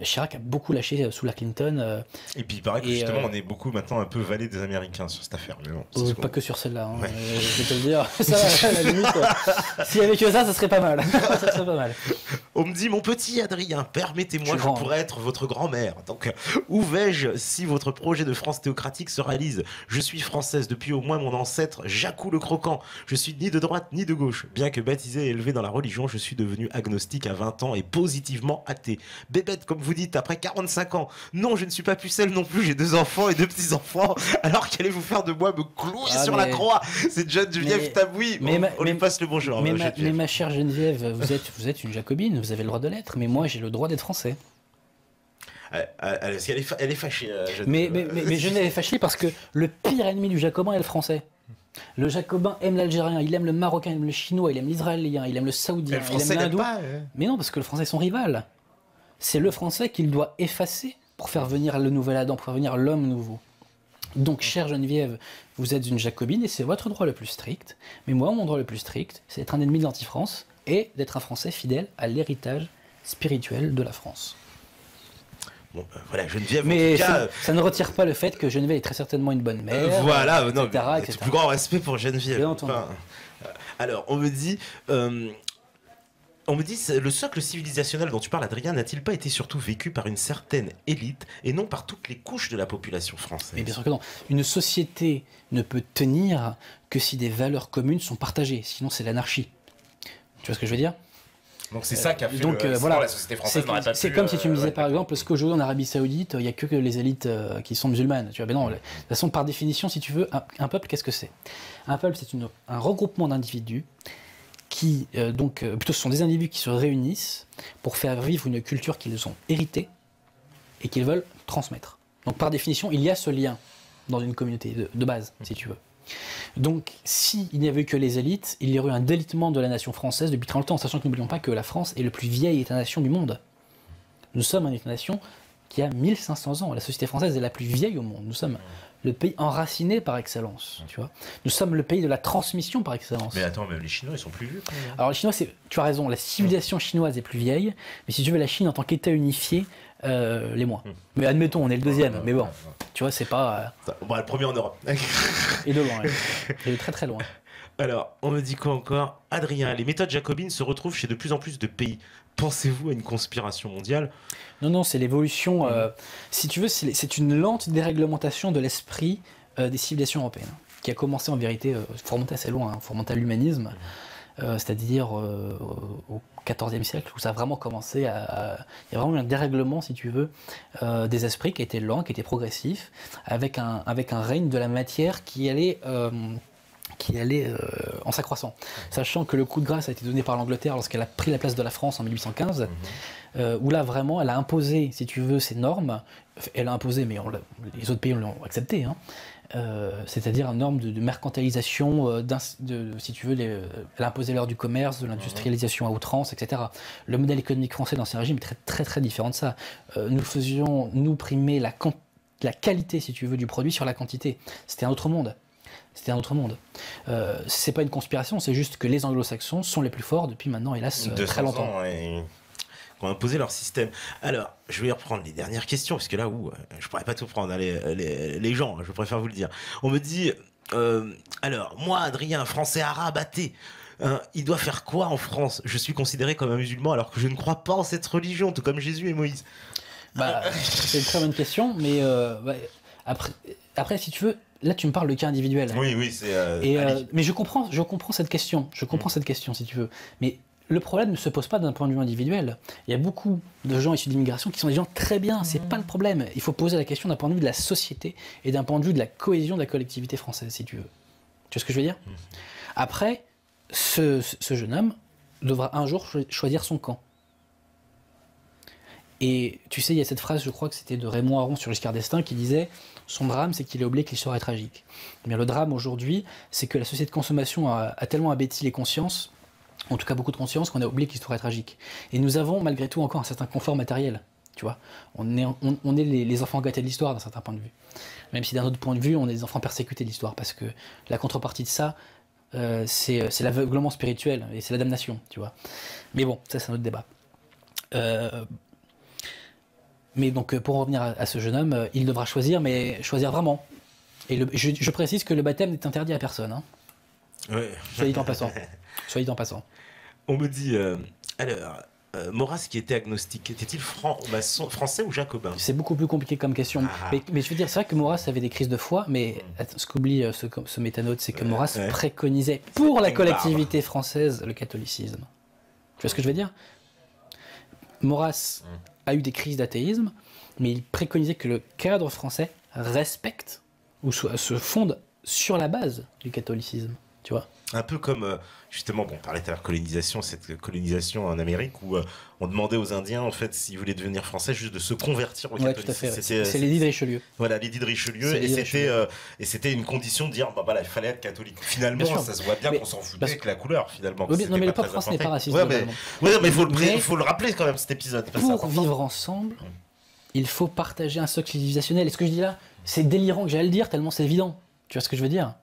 Chirac a beaucoup lâché sous la Clinton. Et puis il paraît que justement, on est beaucoup maintenant un peu valet des Américains sur cette affaire. Mais bon, pas que sur celle-là, hein. Je vais te le dire. Ça, à la limite, s'il y avait que ça serait pas mal. Ça serait pas mal. On me dit, mon petit Adrien, permettez-moi, je pourrais être votre grand-mère. Donc, où vais-je si votre projet de France théocratique se réalise? Je suis française depuis au moins mon ancêtre Jacou le Croquant. Je suis ni de droite ni de gauche. Bien que baptisé et élevé dans la religion, je suis devenu agnostique à 20 ans et positivement athée. Bébête, comme vous dites, après 45 ans. Non, je ne suis pas pucelle non plus, j'ai 2 enfants et 2 petits-enfants. Alors qu'allez-vous faire de moi me clouer sur la croix? C'est Geneviève Tabouis. On lui passe le bonjour. Mais ma chère Geneviève, vous êtes une jacobine, vous avez le droit de l'être, mais moi j'ai le droit d'être français. Elle est fâchée. Mais Geneviève est fâchée parce que le pire ennemi du jacobin est le français. Le jacobin aime l'Algérien, il aime le Marocain, il aime le Chinois, il aime l'Israélien, il aime le Saoudien, il aime l'Hindou. Mais non, parce que le français est son rival. C'est le français qu'il doit effacer pour faire venir le nouvel Adam, pour faire venir l'homme nouveau. Donc, chère Geneviève, vous êtes une jacobine et c'est votre droit le plus strict. Mais moi, mon droit le plus strict, c'est d'être un ennemi de l'anti-France et d'être un Français fidèle à l'héritage spirituel de la France. Bon, voilà, Geneviève, mais en tout cas, ça ne retire pas le fait que Geneviève est très certainement une bonne mère. Voilà, etc., non, etc. Le plus grand respect pour Geneviève. Alors, on me dit, le socle civilisationnel dont tu parles, Adrien, n'a-t-il pas été surtout vécu par une certaine élite et non par toutes les couches de la population française? Mais bien sûr que non. Une société ne peut tenir que si des valeurs communes sont partagées. Sinon, c'est l'anarchie. Tu vois ce que je veux dire? Donc c'est ça qui a fait voilà, la société française n'aurait pas pu... C'est comme si tu me disais par exemple, est-ce qu'aujourd'hui en Arabie Saoudite, il n'y a que les élites qui sont musulmanes, tu vois? Mais non, de toute façon, par définition, si tu veux, un peuple, qu'est-ce que c'est? Un peuple, c'est un regroupement d'individus qui, plutôt ce sont des individus qui se réunissent pour faire vivre une culture qu'ils ont héritée et qu'ils veulent transmettre. Donc par définition, il y a ce lien dans une communauté de base, si tu veux. Donc, s'il n'y avait eu que les élites, il y aurait eu un délitement de la nation française depuis très longtemps, sachant que n'oublions pas que la France est le plus vieil État-nation du monde. Nous sommes un État-nation qui a 1500 ans. La société française est la plus vieille au monde. Nous sommes le pays enraciné par excellence, tu vois. Nous sommes le pays de la transmission par excellence. Mais attends, même les Chinois, ils sont plus vieux quand même. Alors les Chinois, tu as raison, la civilisation chinoise est plus vieille, mais si tu veux, la Chine en tant qu'État unifié, les moins. Mais admettons, on est le deuxième, mais bon, tu vois, c'est pas... le premier en Europe. Et de loin, et de très très loin. Alors, on me dit quoi encore? Adrien, les méthodes jacobines se retrouvent chez de plus en plus de pays. Pensez-vous à une conspiration mondiale? Non, c'est l'évolution. Si tu veux, c'est une lente déréglementation de l'esprit des civilisations européennes, qui a commencé en vérité, il faut remonter assez loin, il faut remonter à l'humanisme, c'est-à-dire au XIVe siècle, où ça a vraiment commencé il y a vraiment eu un dérèglement, si tu veux, des esprits qui était lent, qui était progressif, avec un règne de la matière qui allait en s'accroissant. Sachant que le coup de grâce a été donné par l'Angleterre lorsqu'elle a pris la place de la France en 1815, où là vraiment elle a imposé, si tu veux, ses normes. Elle a imposé, mais les autres pays l'ont accepté, hein. C'est-à-dire une norme de mercantilisation, si tu veux, elle a imposé l'heure du commerce, de l'industrialisation à outrance, etc. Le modèle économique français dans ces régimes est très très très différent de ça. Nous primer la qualité, si tu veux, du produit sur la quantité. C'était un autre monde. C'était un autre monde. C'est pas une conspiration, c'est juste que les anglo-saxons sont les plus forts depuis maintenant, hélas, très longtemps. qui ont imposé leur système. Alors, je vais reprendre les dernières questions, parce que là, je pourrais pas tout prendre, hein, les gens, je préfère vous le dire. On me dit, alors, moi, Adrien, français arabe athée, il doit faire quoi en France? Je suis considéré comme un musulman alors que je ne crois pas en cette religion, tout comme Jésus et Moïse. C'est une très bonne question, mais après, si tu veux, là tu me parles de cas individuel. Oui, c'est. Mais je comprends cette question. Cette question, si tu veux. Mais le problème ne se pose pas d'un point de vue individuel. Il y a beaucoup de gens issus d'immigration qui sont des gens très bien. C'est pas le problème. Il faut poser la question d'un point de vue de la société et d'un point de vue de la cohésion de la collectivité française, si tu veux. Tu vois ce que je veux dire? Après, ce jeune homme devra un jour choisir son camp. Et tu sais, il y a cette phrase, je crois que c'était de Raymond Aron sur Giscard d'Estaing, qui disait « Son drame, c'est qu'il a oublié que l'histoire est tragique ». Eh bien, le drame aujourd'hui, c'est que la société de consommation a tellement abêti les consciences, en tout cas beaucoup de consciences, qu'on a oublié que l'histoire est tragique. Et nous avons malgré tout encore un certain confort matériel, tu vois. On est les enfants gâtés de l'histoire d'un certain point de vue. Même si d'un autre point de vue, on est des enfants persécutés de l'histoire, parce que la contrepartie de ça, c'est l'aveuglement spirituel, et c'est la damnation, tu vois. Mais bon, ça c'est un autre débat. Mais donc, pour revenir à ce jeune homme, il devra choisir, mais choisir vraiment. Et je précise que le baptême n'est interdit à personne. Hein. Ouais. Soit dit en passant. On me dit, alors, Maurras qui était agnostique, était-il français ou jacobin? C'est beaucoup plus compliqué comme question. Mais je veux dire, c'est vrai que Maurras avait des crises de foi, mais ce qu'oublie ce métanote, c'est que Maurras préconisait pour la collectivité française le catholicisme. Tu vois ce que je veux dire? Maurras a eu des crises d'athéisme, mais il préconisait que le cadre français respecte ou se fonde sur la base du catholicisme, tu vois. Un peu comme, justement, on parlait tout à l'heure colonisation, cette colonisation en Amérique où on demandait aux Indiens, en fait, s'ils voulaient devenir français, juste de se convertir au catholicisme. Tout à fait. C'est l'édit de Richelieu. Voilà, l'édit de Richelieu, et c'était une condition de dire, bah voilà, il fallait être catholique. Finalement, ça se voit bien qu'on s'en foutait avec la couleur, finalement. Non, mais le peuple français n'est pas raciste. Mais il faut le rappeler quand même, cet épisode. Pour vivre ensemble, il faut partager un socle civilisationnel. Et ce que je dis là, c'est délirant que j'allais le dire, tellement c'est évident. Tu vois ce que je veux dire?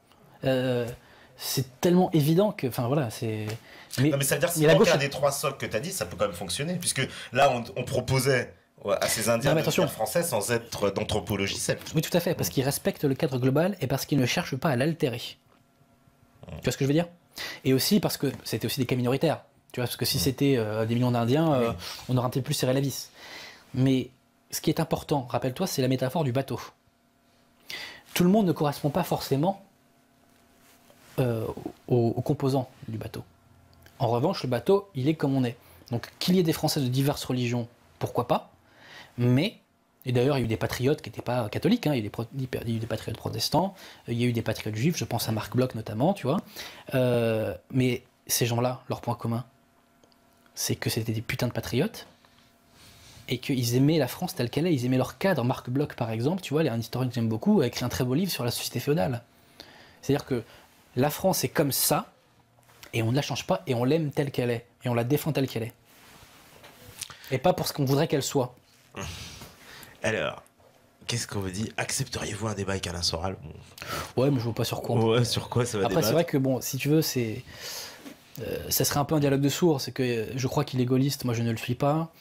C'est tellement évident que, enfin voilà, c'est. Non, mais ça veut dire que si aucun des trois socles que tu as dit, ça peut quand même fonctionner, puisque là, on proposait à ces Indiens de devenir français sans être d'anthropologie celte. Oui, tout à fait, parce qu'ils respectent le cadre global et parce qu'ils ne cherchent pas à l'altérer. Tu vois ce que je veux dire? Et aussi parce que c'était aussi des cas minoritaires. Tu vois, parce que si c'était des millions d'Indiens, on aurait peut-être plus serré la vis. Mais ce qui est important, rappelle-toi, c'est la métaphore du bateau. Tout le monde ne correspond pas forcément aux composants du bateau. En revanche, le bateau, il est comme on est. Donc qu'il y ait des Français de diverses religions, pourquoi pas, mais, et d'ailleurs il y a eu des patriotes qui n'étaient pas catholiques, hein, il y a eu des patriotes protestants, il y a eu des patriotes juifs, je pense à Marc Bloch notamment, tu vois, mais ces gens-là, leur point commun, c'est que c'était des putains de patriotes, et qu'ils aimaient la France telle qu'elle est, ils aimaient leur cadre. Marc Bloch par exemple, tu vois, un historien que j'aime beaucoup, a écrit un très beau livre sur la société féodale. C'est-à-dire que la France est comme ça, et on ne la change pas, et on l'aime telle qu'elle est, et on la défend telle qu'elle est. Et pas pour ce qu'on voudrait qu'elle soit. Alors, qu'est-ce qu'on vous dit? Accepteriez-vous un débat avec Alain Soral? Ouais, mais je vois pas sur quoi. Ouais, sur quoi ça va débattre? Après, c'est vrai que, bon, si tu veux, c'est... ça serait un peu un dialogue de sourds, c'est que je crois qu'il est gaulliste, moi je ne le suis pas.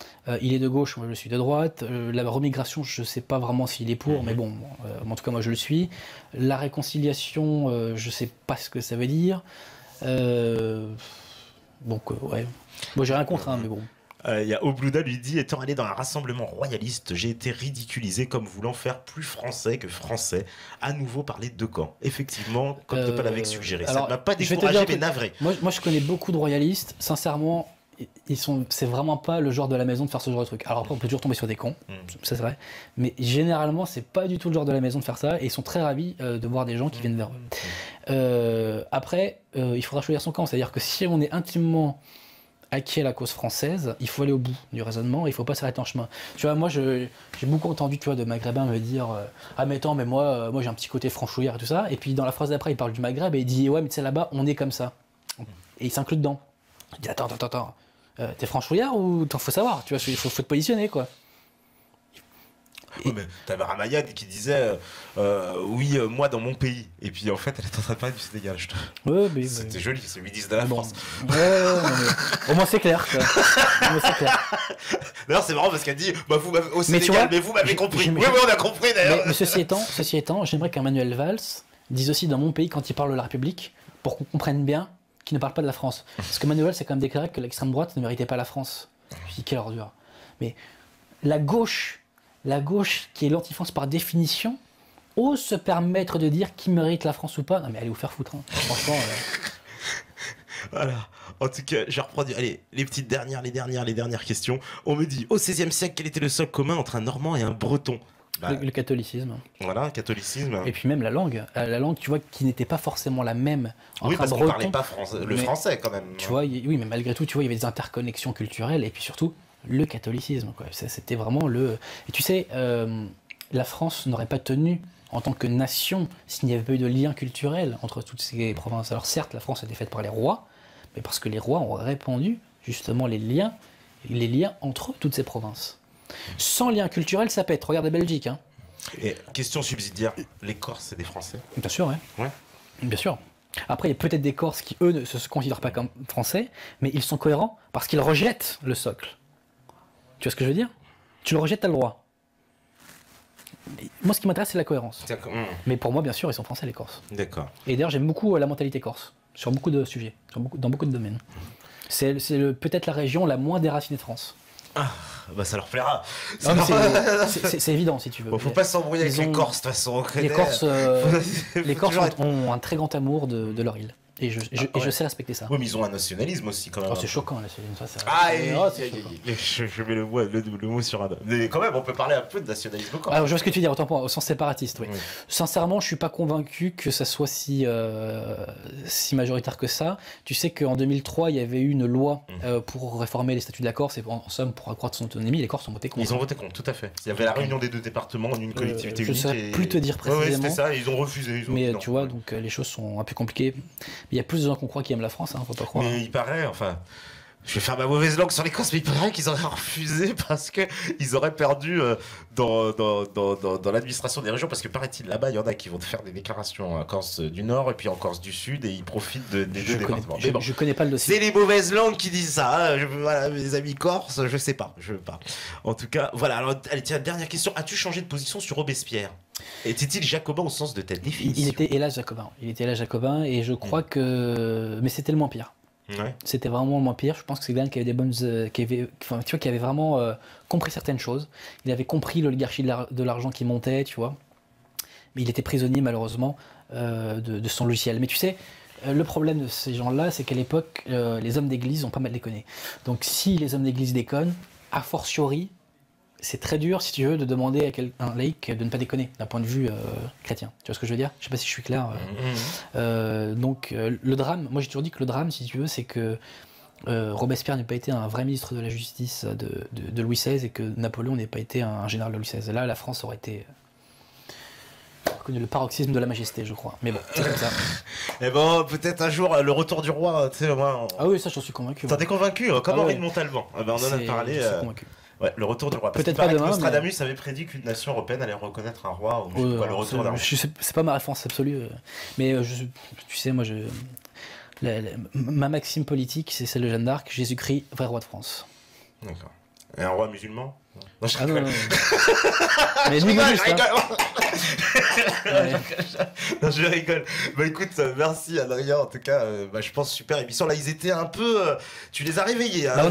Il est de gauche, moi je suis de droite. La remigration, je sais pas vraiment s'il est pour, mais bon, en tout cas moi je le suis. La réconciliation, je sais pas ce que ça veut dire. Donc ouais, moi j'ai rien contre, hein, mais bon. Il y a Oblouda lui dit, étant allé dans un rassemblement royaliste, j'ai été ridiculisé comme voulant faire plus français que français. À nouveau parler de camps. Effectivement, comme Topal avait suggéré. Ça ne m'a pas découragé, mais navré. Moi, je connais beaucoup de royalistes. Sincèrement, c'est vraiment pas le genre de la maison de faire ce genre de truc. Alors après, on peut toujours tomber sur des cons, ça c'est vrai. Mais généralement, c'est pas du tout le genre de la maison de faire ça. Et ils sont très ravis de voir des gens qui viennent vers eux. Après, il faudra choisir son camp. C'est-à-dire que si on est intimement acquis à la cause française, il faut aller au bout du raisonnement, il faut pas s'arrêter en chemin. Tu vois, moi j'ai beaucoup entendu, tu vois, de maghrébins me dire ah mais attends, mais moi j'ai un petit côté franchouillard et tout ça, et puis dans la phrase d'après il parle du Maghreb et il dit ouais mais tu sais là-bas on est comme ça, et il s'inclut dedans. Il dit attends, t'es franchouillard ou t'en faut savoir, tu vois, il faut te positionner quoi. Ouais, mais t'avais Ramayad qui disait oui, moi dans mon pays. Et puis en fait, elle est en train de parler du Sénégal. Ouais, mais c'était joli, c'est le ministre de la France. Au moins c'est clair. D'ailleurs, c'est marrant parce qu'elle dit bah, vous m'avez au Sénégal, mais vous m'avez compris. Oui, on a compris d'ailleurs. Mais ceci étant, j'aimerais qu'un Manuel Valls dise aussi dans mon pays quand il parle de la République, pour qu'on comprenne bien qu'il ne parle pas de la France. Parce que Manuel Valls a quand même déclaré que l'extrême droite ne méritait pas la France. Je dis quelle ordure. Mais la gauche qui est l'anti-France par définition, ose se permettre de dire qui mérite la France ou pas. Non mais allez vous faire foutre. Hein. Franchement. Voilà. En tout cas, je reprends. Allez, les dernières questions. On me dit, au XVIe siècle, quel était le socle commun entre un Normand et un Breton? Le catholicisme. Voilà, catholicisme. Et puis même la langue, tu vois, qui n'était pas forcément la même entre parce un qu'on breton. parlait pas le français quand même. Tu vois, oui, mais malgré tout, tu vois, il y avait des interconnexions culturelles et puis surtout le catholicisme. Quoi. C'était vraiment le. Et tu sais, la France n'aurait pas tenu en tant que nation s'il n'y avait pas eu de lien culturel entre toutes ces provinces. Alors certes, la France était faite par les rois, mais parce que les rois ont répandu justement les liens entre toutes ces provinces. Sans lien culturel, ça pète. Regarde la Belgique. Hein. Et question subsidiaire, les Corses, c'est des Français? Bien sûr, ouais. Bien sûr. Après, il y a peut-être des Corses qui, eux, ne se considèrent pas comme Français, mais ils sont cohérents parce qu'ils rejettent le socle. Tu vois ce que je veux dire? Tu le rejettes, t'as le droit. Moi, ce qui m'intéresse, c'est la cohérence. Mais pour moi, bien sûr, ils sont Français, les Corses. D'accord. Et d'ailleurs, j'aime beaucoup la mentalité corse, sur beaucoup de sujets, dans beaucoup de domaines. C'est peut-être la région la moins déracinée de France. Ah, bah ça leur plaira. C'est évident si tu veux. Bon, faut pas s'embrouiller avec les Corses de toute façon. Les Corses ont un très grand amour de leur île. Et je sais respecter ça. Oui, mais ils ont un nationalisme aussi quand même. Oh, c'est choquant, là. Je mets le mot sur un. Mais quand même, on peut parler un peu de nationalisme corse. Alors, je vois ce que tu dis, autant pour au sens séparatiste, oui. Sincèrement, je suis pas convaincu que ça soit si majoritaire que ça. Tu sais qu'en 2003, il y avait eu une loi pour réformer les statuts de la Corse et en somme pour accroître son autonomie. Les Corses ont voté contre. Ils ont voté contre, tout à fait. Il y avait la réunion des deux départements en une collectivité unique. Je ne sais plus te dire précisément. Oui, c'était ça, ils ont refusé. Mais tu vois, donc les choses sont un peu compliquées. Il y a plus de gens qu'on croit qui aiment la France, hein, faut pas croire. Mais il paraît, enfin, je vais faire ma mauvaise langue sur les Corses, mais il paraît qu'ils auraient refusé parce qu'ils auraient perdu dans l'administration des régions, parce que paraît-il, là-bas, il y en a qui vont faire des déclarations en Corse du Nord et puis en Corse du Sud, et ils profitent des deux départements. Je connais pas le dossier. C'est les mauvaises langues qui disent ça, hein. Voilà, mes amis corses, je sais pas, je veux pas. En tout cas, voilà, alors, allez, tiens, dernière question, as-tu changé de position sur Robespierre? Était-il jacobin au sens de ta définition? Il était hélas jacobin, et je crois que... Mais c'était le moins pire. Ouais. C'était vraiment le moins pire. Je pense que c'est quelqu'un qui avait des bonnes... qui avait vraiment compris certaines choses. Il avait compris l'oligarchie de l'argent qui montait, tu vois. Mais il était prisonnier, malheureusement, de son logiciel. Mais tu sais, le problème de ces gens-là, c'est qu'à l'époque, les hommes d'église ont pas mal déconné. Donc si les hommes d'église déconnent, a fortiori... C'est très dur, si tu veux, de demander à un laïc de ne pas déconner d'un point de vue chrétien. Tu vois ce que je veux dire? Je sais pas si je suis clair. Donc, le drame, moi j'ai toujours dit que le drame, si tu veux, c'est que Robespierre n'ait pas été un vrai ministre de la justice de Louis XVI et que Napoléon n'ait pas été un général de Louis XVI. Et là, la France aurait été connu le paroxysme de la majesté, je crois. Mais bon, c'est comme ça. Et bon, peut-être un jour, le retour du roi, tu sais, moi... Ah oui, ça, j'en suis convaincu. T'en es convaincu, comme Henri de Montalban. On en a parlé. Je suis convaincu. Ouais, le retour du roi. Peut-être pas demain. Nostradamus avait prédit qu'une nation européenne allait reconnaître un roi. Le retour d'un roi. C'est pas ma référence absolue. Mais tu sais, moi, ma maxime politique, c'est celle de Jeanne d'Arc. Jésus-Christ, vrai roi de France. D'accord. Et un roi musulman? Non, je rigole. Mais je rigole juste. Non, je rigole. Bah écoute, merci Adrien, en tout cas, je pense super émission. Là, ils étaient un peu... tu les as réveillés. Hein,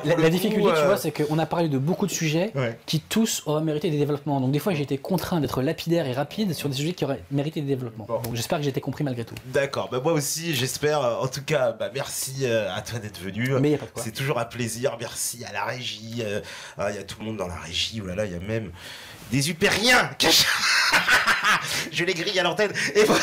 la difficulté, tu vois, c'est qu'on a parlé de beaucoup de sujets qui tous auraient mérité des développements. Donc des fois, j'ai été contraint d'être lapidaire et rapide sur des sujets qui auraient mérité des développements. Bon. Donc j'espère que j'ai été compris malgré tout. D'accord, moi aussi, j'espère. En tout cas, merci à toi d'être venu. Mais y a pas de quoi. C'est toujours un plaisir. Merci à la régie. Il y a tout le monde dans la régie. Oh là là, il y a même des upériens. Je les grille à l'antenne. Et voilà.